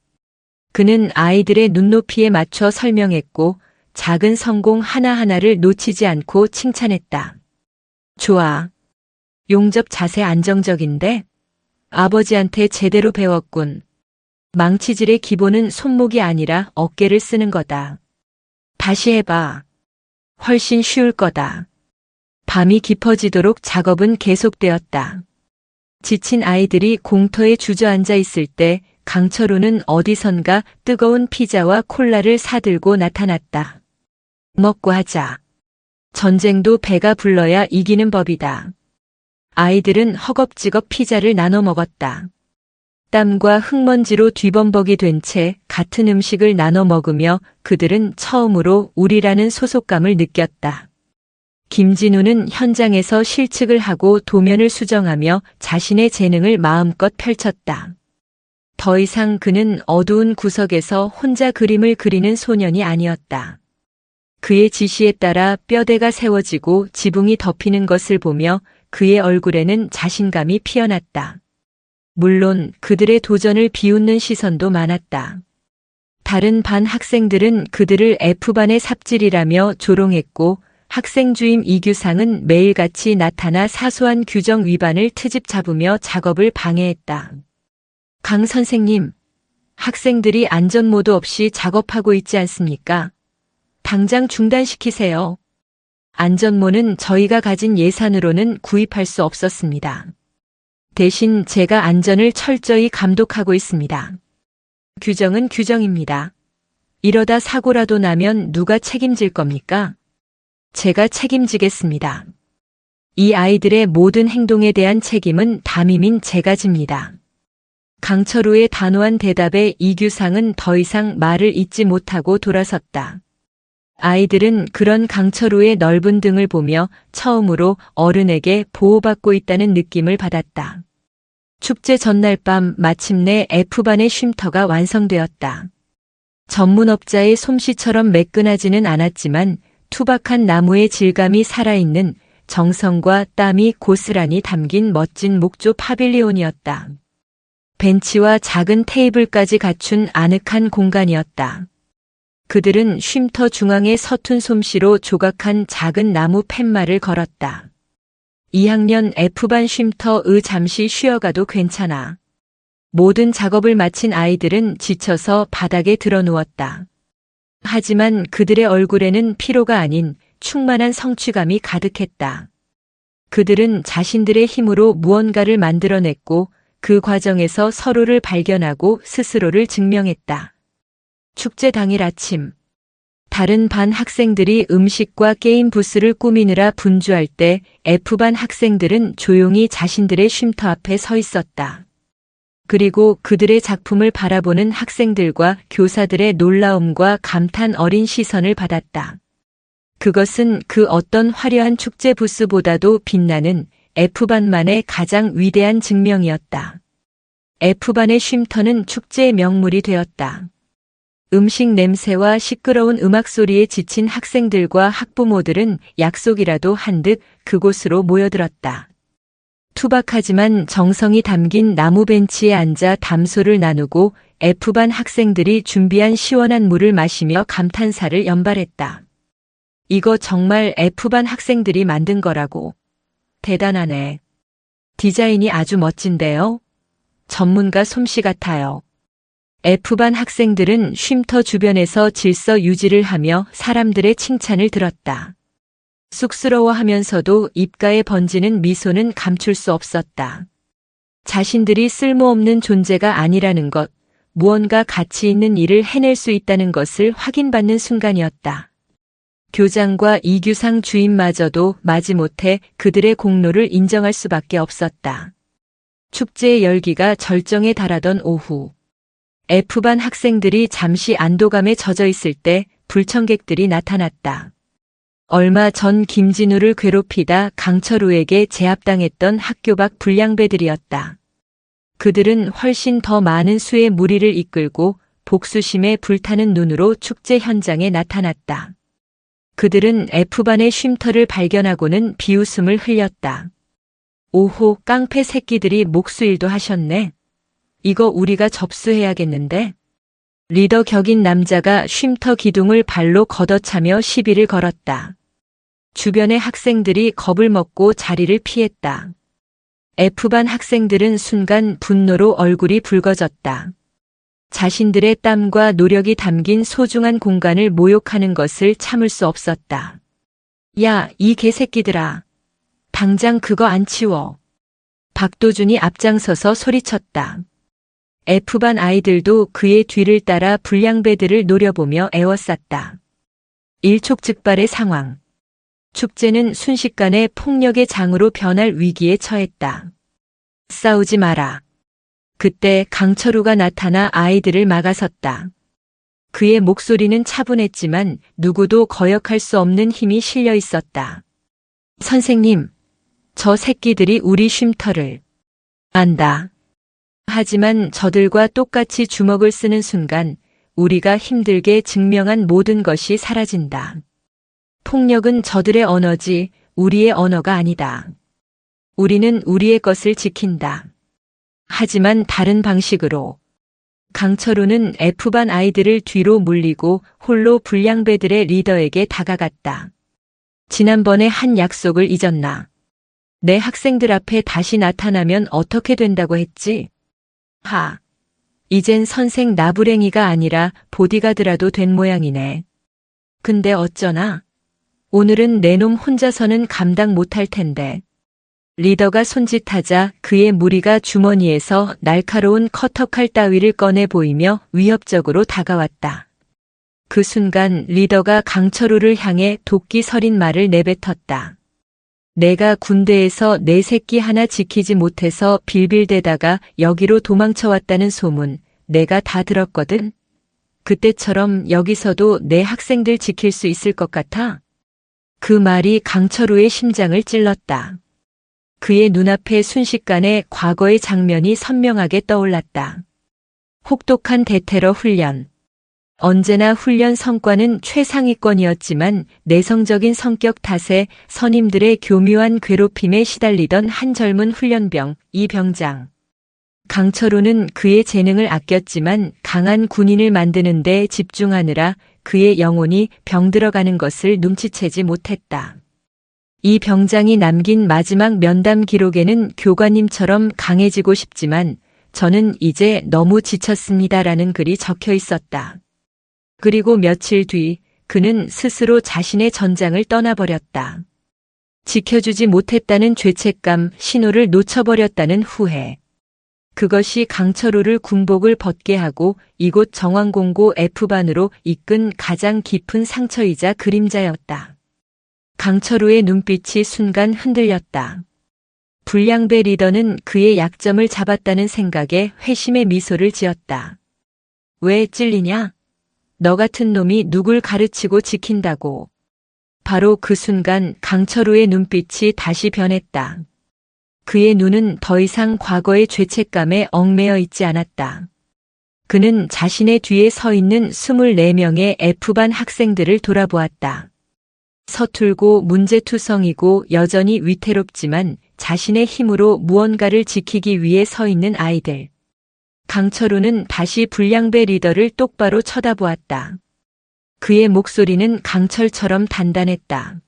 그는 아이들의 눈높이에 맞춰 설명했고 작은 성공 하나하나를 놓치지 않고 칭찬했다. 좋아. 용접 자세 안정적인데? 아버지한테 제대로 배웠군. 망치질의 기본은 손목이 아니라 어깨를 쓰는 거다. 다시 해봐. 훨씬 쉬울 거다. 밤이 깊어지도록 작업은 계속되었다. 지친 아이들이 공터에 주저앉아 있을 때 강철우는 어디선가 뜨거운 피자와 콜라를 사들고 나타났다. 먹고 하자. 전쟁도 배가 불러야 이기는 법이다. 아이들은 허겁지겁 피자를 나눠 먹었다. 땀과 흙먼지로 뒤범벅이 된 채 같은 음식을 나눠 먹으며 그들은 처음으로 우리라는 소속감을 느꼈다. 김진우는 현장에서 실측을 하고 도면을 수정하며 자신의 재능을 마음껏 펼쳤다. 더 이상 그는 어두운 구석에서 혼자 그림을 그리는 소년이 아니었다. 그의 지시에 따라 뼈대가 세워지고 지붕이 덮이는 것을 보며 그의 얼굴에는 자신감이 피어났다. 물론 그들의 도전을 비웃는 시선도 많았다. 다른 반 학생들은 그들을 F반의 삽질이라며 조롱했고 학생 주임 이규상은 매일같이 나타나 사소한 규정 위반을 트집 잡으며 작업을 방해했다. 강 선생님, 학생들이 안전모드 없이 작업하고 있지 않습니까? 당장 중단시키세요. 안전모는 저희가 가진 예산으로는 구입할 수 없었습니다. 대신 제가 안전을 철저히 감독하고 있습니다. 규정은 규정입니다. 이러다 사고라도 나면 누가 책임질 겁니까? 제가 책임지겠습니다. 이 아이들의 모든 행동에 대한 책임은 담임인 제가 집니다. 강철우의 단호한 대답에 이규상은 더 이상 말을 잇지 못하고 돌아섰다. 아이들은 그런 강철우의 넓은 등을 보며 처음으로 어른에게 보호받고 있다는 느낌을 받았다. 축제 전날 밤 마침내 F반의 쉼터가 완성되었다. 전문업자의 솜씨처럼 매끈하지는 않았지만 투박한 나무의 질감이 살아있는 정성과 땀이 고스란히 담긴 멋진 목조 파빌리온이었다. 벤치와 작은 테이블까지 갖춘 아늑한 공간이었다. 그들은 쉼터 중앙에 서툰 솜씨로 조각한 작은 나무 팻말을 걸었다. 2학년 F반 쉼터의 잠시 쉬어가도 괜찮아. 모든 작업을 마친 아이들은 지쳐서 바닥에 드러누웠다. 하지만 그들의 얼굴에는 피로가 아닌 충만한 성취감이 가득했다. 그들은 자신들의 힘으로 무언가를 만들어냈고 그 과정에서 서로를 발견하고 스스로를 증명했다. 축제 당일 아침. 다른 반 학생들이 음식과 게임 부스를 꾸미느라 분주할 때 F반 학생들은 조용히 자신들의 쉼터 앞에 서 있었다. 그리고 그들의 작품을 바라보는 학생들과 교사들의 놀라움과 감탄 어린 시선을 받았다. 그것은 그 어떤 화려한 축제 부스보다도 빛나는 F반만의 가장 위대한 증명이었다. F반의 쉼터는 축제의 명물이 되었다. 음식 냄새와 시끄러운 음악 소리에 지친 학생들과 학부모들은 약속이라도 한 듯 그곳으로 모여들었다. 투박하지만 정성이 담긴 나무 벤치에 앉아 담소를 나누고 F반 학생들이 준비한 시원한 물을 마시며 감탄사를 연발했다. 이거 정말 F반 학생들이 만든 거라고. 대단하네. 디자인이 아주 멋진데요? 전문가 솜씨 같아요. F반 학생들은 쉼터 주변에서 질서 유지를 하며 사람들의 칭찬을 들었다. 쑥스러워하면서도 입가에 번지는 미소는 감출 수 없었다. 자신들이 쓸모없는 존재가 아니라는 것, 무언가 가치 있는 일을 해낼 수 있다는 것을 확인받는 순간이었다. 교장과 이규상 주임마저도 마지못해 그들의 공로를 인정할 수밖에 없었다. 축제의 열기가 절정에 달하던 오후. F반 학생들이 잠시 안도감에 젖어 있을 때 불청객들이 나타났다. 얼마 전 김진우를 괴롭히다 강철우에게 제압당했던 학교 밖 불량배들이었다. 그들은 훨씬 더 많은 수의 무리를 이끌고 복수심에 불타는 눈으로 축제 현장에 나타났다. 그들은 F반의 쉼터를 발견하고는 비웃음을 흘렸다. 오호, 깡패 새끼들이 목수일도 하셨네. 이거 우리가 접수해야겠는데? 리더 격인 남자가 쉼터 기둥을 발로 걷어차며 시비를 걸었다. 주변의 학생들이 겁을 먹고 자리를 피했다. F반 학생들은 순간 분노로 얼굴이 붉어졌다. 자신들의 땀과 노력이 담긴 소중한 공간을 모욕하는 것을 참을 수 없었다. 야, 이 개새끼들아. 당장 그거 안 치워. 박도준이 앞장서서 소리쳤다. F반 아이들도 그의 뒤를 따라 불량배들을 노려보며 애워쌌다. 일촉즉발의 상황. 축제는 순식간에 폭력의 장으로 변할 위기에 처했다. 싸우지 마라. 그때 강철우가 나타나 아이들을 막아섰다. 그의 목소리는 차분했지만 누구도 거역할 수 없는 힘이 실려 있었다. 선생님, 저 새끼들이 우리 쉼터를 안다. 하지만 저들과 똑같이 주먹을 쓰는 순간 우리가 힘들게 증명한 모든 것이 사라진다. 폭력은 저들의 언어지 우리의 언어가 아니다. 우리는 우리의 것을 지킨다. 하지만 다른 방식으로. 강철우는 F반 아이들을 뒤로 물리고 홀로 불량배들의 리더에게 다가갔다. 지난번에 한 약속을 잊었나? 내 학생들 앞에 다시 나타나면 어떻게 된다고 했지? 하. 이젠 선생 나부랭이가 아니라 보디가드라도 된 모양이네. 근데 어쩌나? 오늘은 내 놈 혼자서는 감당 못할 텐데. 리더가 손짓하자 그의 무리가 주머니에서 날카로운 커터칼 따위를 꺼내 보이며 위협적으로 다가왔다. 그 순간 리더가 강철우를 향해 도끼 서린 말을 내뱉었다. 내가 군대에서 내 새끼 하나 지키지 못해서 빌빌대다가 여기로 도망쳐왔다는 소문 내가 다 들었거든. 그때처럼 여기서도 내 학생들 지킬 수 있을 것 같아? 그 말이 강철우의 심장을 찔렀다. 그의 눈앞에 순식간에 과거의 장면이 선명하게 떠올랐다. 혹독한 대테러 훈련. 언제나 훈련 성과는 최상위권이었지만 내성적인 성격 탓에 선임들의 교묘한 괴롭힘에 시달리던 한 젊은 훈련병, 이 병장. 강철우는 그의 재능을 아꼈지만 강한 군인을 만드는 데 집중하느라 그의 영혼이 병들어가는 것을 눈치채지 못했다. 이 병장이 남긴 마지막 면담 기록에는 교관님처럼 강해지고 싶지만 저는 이제 너무 지쳤습니다라는 글이 적혀 있었다. 그리고 며칠 뒤 그는 스스로 자신의 전장을 떠나버렸다. 지켜주지 못했다는 죄책감, 신호를 놓쳐버렸다는 후회. 그것이 강철우를 군복을 벗게 하고 이곳 정황공고 F반으로 이끈 가장 깊은 상처이자 그림자였다. 강철우의 눈빛이 순간 흔들렸다. 불량배 리더는 그의 약점을 잡았다는 생각에 회심의 미소를 지었다. 왜 찔리냐? 너 같은 놈이 누굴 가르치고 지킨다고. 바로 그 순간 강철우의 눈빛이 다시 변했다. 그의 눈은 더 이상 과거의 죄책감에 얽매여 있지 않았다. 그는 자신의 뒤에 서 있는 24명의 F반 학생들을 돌아보았다. 서툴고 문제투성이고 여전히 위태롭지만 자신의 힘으로 무언가를 지키기 위해 서 있는 아이들. 강철우는 다시 불량배 리더를 똑바로 쳐다보았다. 그의 목소리는 강철처럼 단단했다.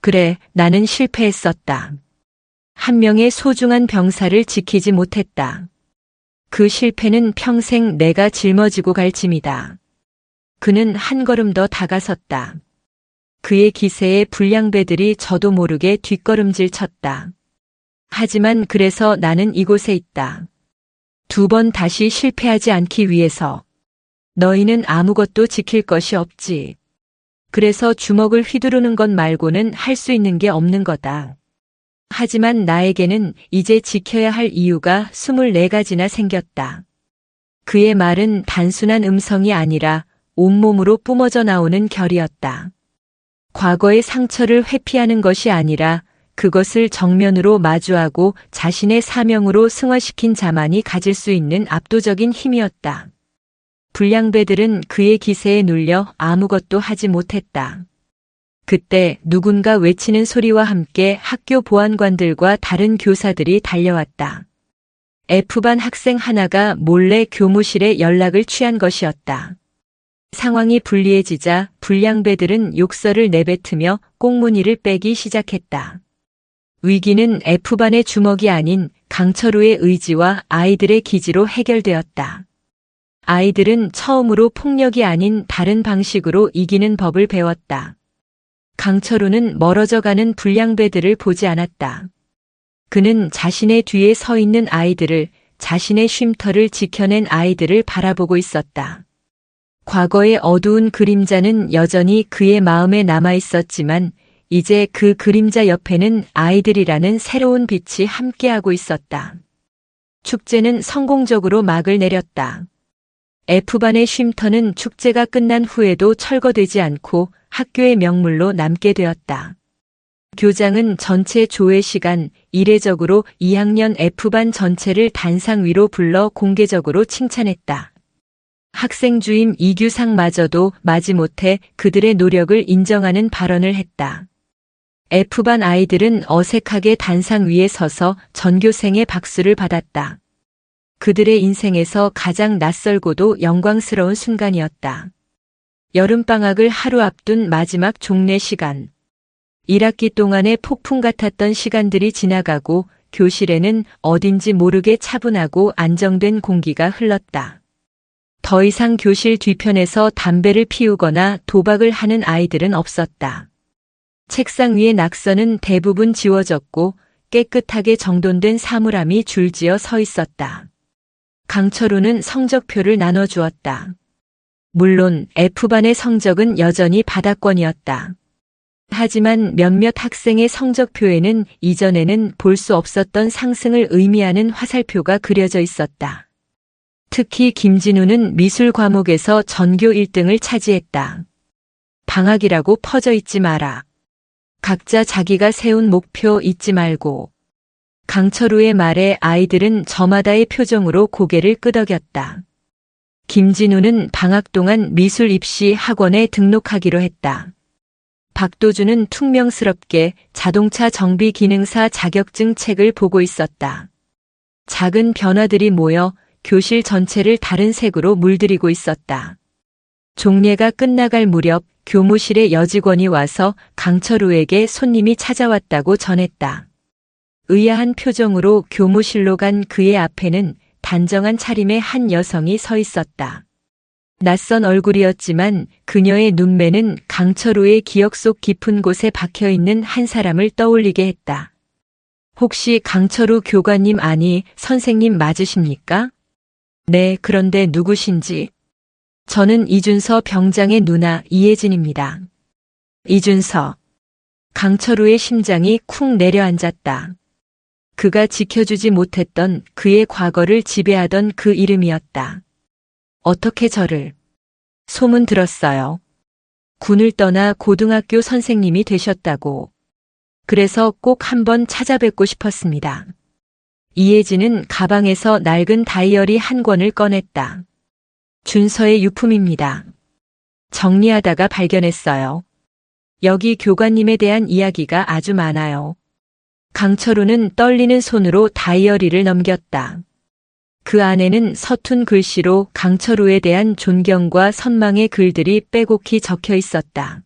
그래, 나는 실패했었다. 한 명의 소중한 병사를 지키지 못했다. 그 실패는 평생 내가 짊어지고 갈 짐이다. 그는 한 걸음 더 다가섰다. 그의 기세에 불량배들이 저도 모르게 뒷걸음질 쳤다. 하지만 그래서 나는 이곳에 있다. 2번 다시 실패하지 않기 위해서. 너희는 아무것도 지킬 것이 없지. 그래서 주먹을 휘두르는 것 말고는 할 수 있는 게 없는 거다. 하지만 나에게는 이제 지켜야 할 이유가 24가지나 생겼다. 그의 말은 단순한 음성이 아니라 온몸으로 뿜어져 나오는 결이었다. 과거의 상처를 회피하는 것이 아니라 그것을 정면으로 마주하고 자신의 사명으로 승화시킨 자만이 가질 수 있는 압도적인 힘이었다. 불량배들은 그의 기세에 눌려 아무것도 하지 못했다. 그때 누군가 외치는 소리와 함께 학교 보안관들과 다른 교사들이 달려왔다. F반 학생 하나가 몰래 교무실에 연락을 취한 것이었다. 상황이 불리해지자 불량배들은 욕설을 내뱉으며 꽁무니를 빼기 시작했다. 위기는 F반의 주먹이 아닌 강철우의 의지와 아이들의 기지로 해결되었다. 아이들은 처음으로 폭력이 아닌 다른 방식으로 이기는 법을 배웠다. 강철우는 멀어져가는 불량배들을 보지 않았다. 그는 자신의 뒤에 서 있는 아이들을, 자신의 쉼터를 지켜낸 아이들을 바라보고 있었다. 과거의 어두운 그림자는 여전히 그의 마음에 남아 있었지만 이제 그 그림자 옆에는 아이들이라는 새로운 빛이 함께하고 있었다. 축제는 성공적으로 막을 내렸다. F반의 쉼터는 축제가 끝난 후에도 철거되지 않고 학교의 명물로 남게 되었다. 교장은 전체 조회 시간 이례적으로 2학년 F반 전체를 단상 위로 불러 공개적으로 칭찬했다. 학생 주임 이규상마저도 마지못해 그들의 노력을 인정하는 발언을 했다. F반 아이들은 어색하게 단상 위에 서서 전교생의 박수를 받았다. 그들의 인생에서 가장 낯설고도 영광스러운 순간이었다. 여름방학을 하루 앞둔 마지막 종례 시간. 1학기 동안의 폭풍 같았던 시간들이 지나가고 교실에는 어딘지 모르게 차분하고 안정된 공기가 흘렀다. 더 이상 교실 뒤편에서 담배를 피우거나 도박을 하는 아이들은 없었다. 책상 위의 낙서는 대부분 지워졌고 깨끗하게 정돈된 사물함이 줄지어 서 있었다. 강철우는 성적표를 나눠주었다. 물론 F반의 성적은 여전히 바닥권이었다. 하지만 몇몇 학생의 성적표에는 이전에는 볼 수 없었던 상승을 의미하는 화살표가 그려져 있었다. 특히 김진우는 미술 과목에서 전교 1등을 차지했다. 방학이라고 퍼져 있지 마라. 각자 자기가 세운 목표 잊지 말고. 강철우의 말에 아이들은 저마다의 표정으로 고개를 끄덕였다. 김진우는 방학 동안 미술 입시 학원에 등록하기로 했다. 박도준은 퉁명스럽게 자동차 정비 기능사 자격증 책을 보고 있었다. 작은 변화들이 모여 교실 전체를 다른 색으로 물들이고 있었다. 종례가 끝나갈 무렵 교무실에 여직원이 와서 강철우에게 손님이 찾아왔다고 전했다. 의아한 표정으로 교무실로 간 그의 앞에는 단정한 차림의 한 여성이 서 있었다. 낯선 얼굴이었지만 그녀의 눈매는 강철우의 기억 속 깊은 곳에 박혀있는 한 사람을 떠올리게 했다. 혹시 강철우 교관님 아니 선생님 맞으십니까? 네, 그런데 누구신지? 저는 이준서 병장의 누나 이혜진입니다. 이준서. 강철우의 심장이 쿵 내려앉았다. 그가 지켜주지 못했던 그의 과거를 지배하던 그 이름이었다. 어떻게 저를? 소문 들었어요. 군을 떠나 고등학교 선생님이 되셨다고. 그래서 꼭 한번 찾아뵙고 싶었습니다. 이혜진은 가방에서 낡은 다이어리 한 권을 꺼냈다. 준서의 유품입니다. 정리하다가 발견했어요. 여기 교관님에 대한 이야기가 아주 많아요. 강철우는 떨리는 손으로 다이어리를 넘겼다. 그 안에는 서툰 글씨로 강철우에 대한 존경과 선망의 글들이 빼곡히 적혀 있었다.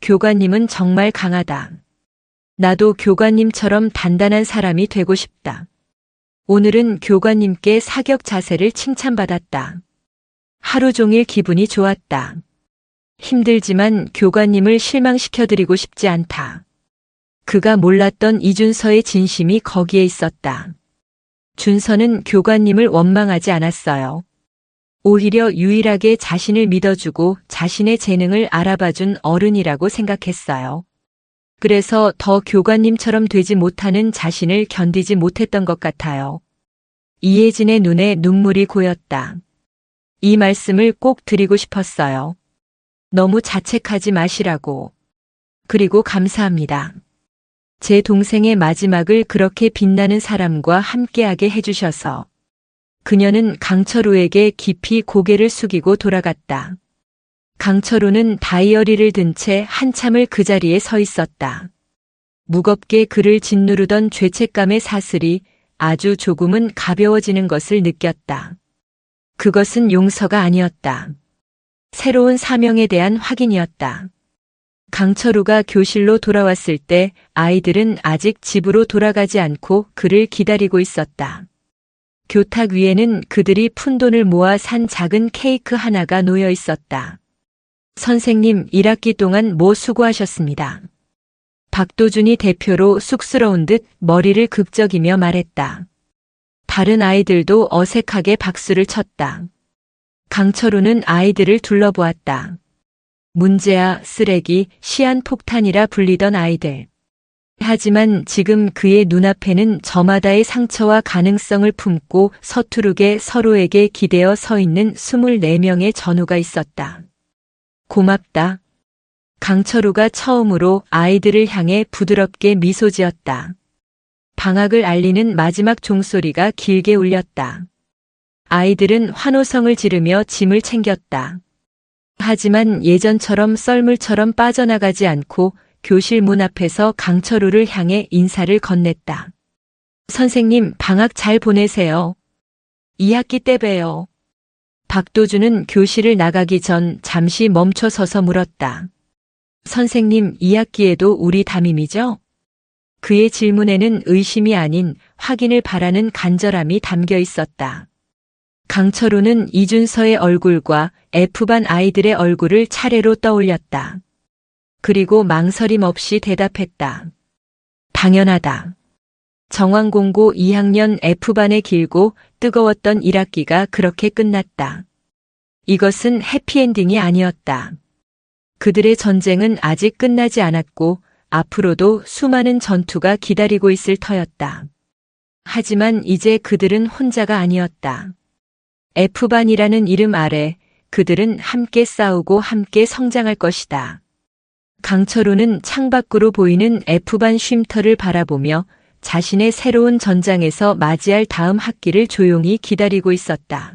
교관님은 정말 강하다. 나도 교관님처럼 단단한 사람이 되고 싶다. 오늘은 교관님께 사격 자세를 칭찬받았다. 하루 종일 기분이 좋았다. 힘들지만 교관님을 실망시켜드리고 싶지 않다. 그가 몰랐던 이준서의 진심이 거기에 있었다. 준서는 교관님을 원망하지 않았어요. 오히려 유일하게 자신을 믿어주고 자신의 재능을 알아봐준 어른이라고 생각했어요. 그래서 더 교관님처럼 되지 못하는 자신을 견디지 못했던 것 같아요. 이혜진의 눈에 눈물이 고였다. 이 말씀을 꼭 드리고 싶었어요. 너무 자책하지 마시라고. 그리고 감사합니다. 제 동생의 마지막을 그렇게 빛나는 사람과 함께하게 해주셔서. 그녀는 강철우에게 깊이 고개를 숙이고 돌아갔다. 강철우는 다이어리를 든 채 한참을 그 자리에 서 있었다. 무겁게 그를 짓누르던 죄책감의 사슬이 아주 조금은 가벼워지는 것을 느꼈다. 그것은 용서가 아니었다. 새로운 사명에 대한 확인이었다. 강철우가 교실로 돌아왔을 때 아이들은 아직 집으로 돌아가지 않고 그를 기다리고 있었다. 교탁 위에는 그들이 푼돈을 모아 산 작은 케이크 하나가 놓여 있었다. 선생님, 1학기 동안 수고하셨습니다. 박도준이 대표로 쑥스러운 듯 머리를 극적이며 말했다. 다른 아이들도 어색하게 박수를 쳤다. 강철우는 아이들을 둘러보았다. 문제야, 쓰레기, 시한폭탄이라 불리던 아이들. 하지만 지금 그의 눈앞에는 저마다의 상처와 가능성을 품고 서투르게 서로에게 기대어 서 있는 24명의 전우가 있었다. 고맙다. 강철우가 처음으로 아이들을 향해 부드럽게 미소 지었다. 방학을 알리는 마지막 종소리가 길게 울렸다. 아이들은 환호성을 지르며 짐을 챙겼다. 하지만 예전처럼 썰물처럼 빠져나가지 않고 교실 문 앞에서 강철우를 향해 인사를 건넸다. 선생님, 방학 잘 보내세요. 2학기 때 봬요. 박도준은 교실을 나가기 전 잠시 멈춰 서서 물었다. 선생님, 2학기에도 우리 담임이죠? 그의 질문에는 의심이 아닌 확인을 바라는 간절함이 담겨 있었다. 강철우는 이준서의 얼굴과 F반 아이들의 얼굴을 차례로 떠올렸다. 그리고 망설임 없이 대답했다. 당연하다. 정왕공고 2학년 F반의 길고 뜨거웠던 1학기가 그렇게 끝났다. 이것은 해피엔딩이 아니었다. 그들의 전쟁은 아직 끝나지 않았고 앞으로도 수많은 전투가 기다리고 있을 터였다. 하지만 이제 그들은 혼자가 아니었다. F반이라는 이름 아래 그들은 함께 싸우고 함께 성장할 것이다. 강철우는 창밖으로 보이는 F반 쉼터를 바라보며 자신의 새로운 전장에서 맞이할 다음 학기를 조용히 기다리고 있었다.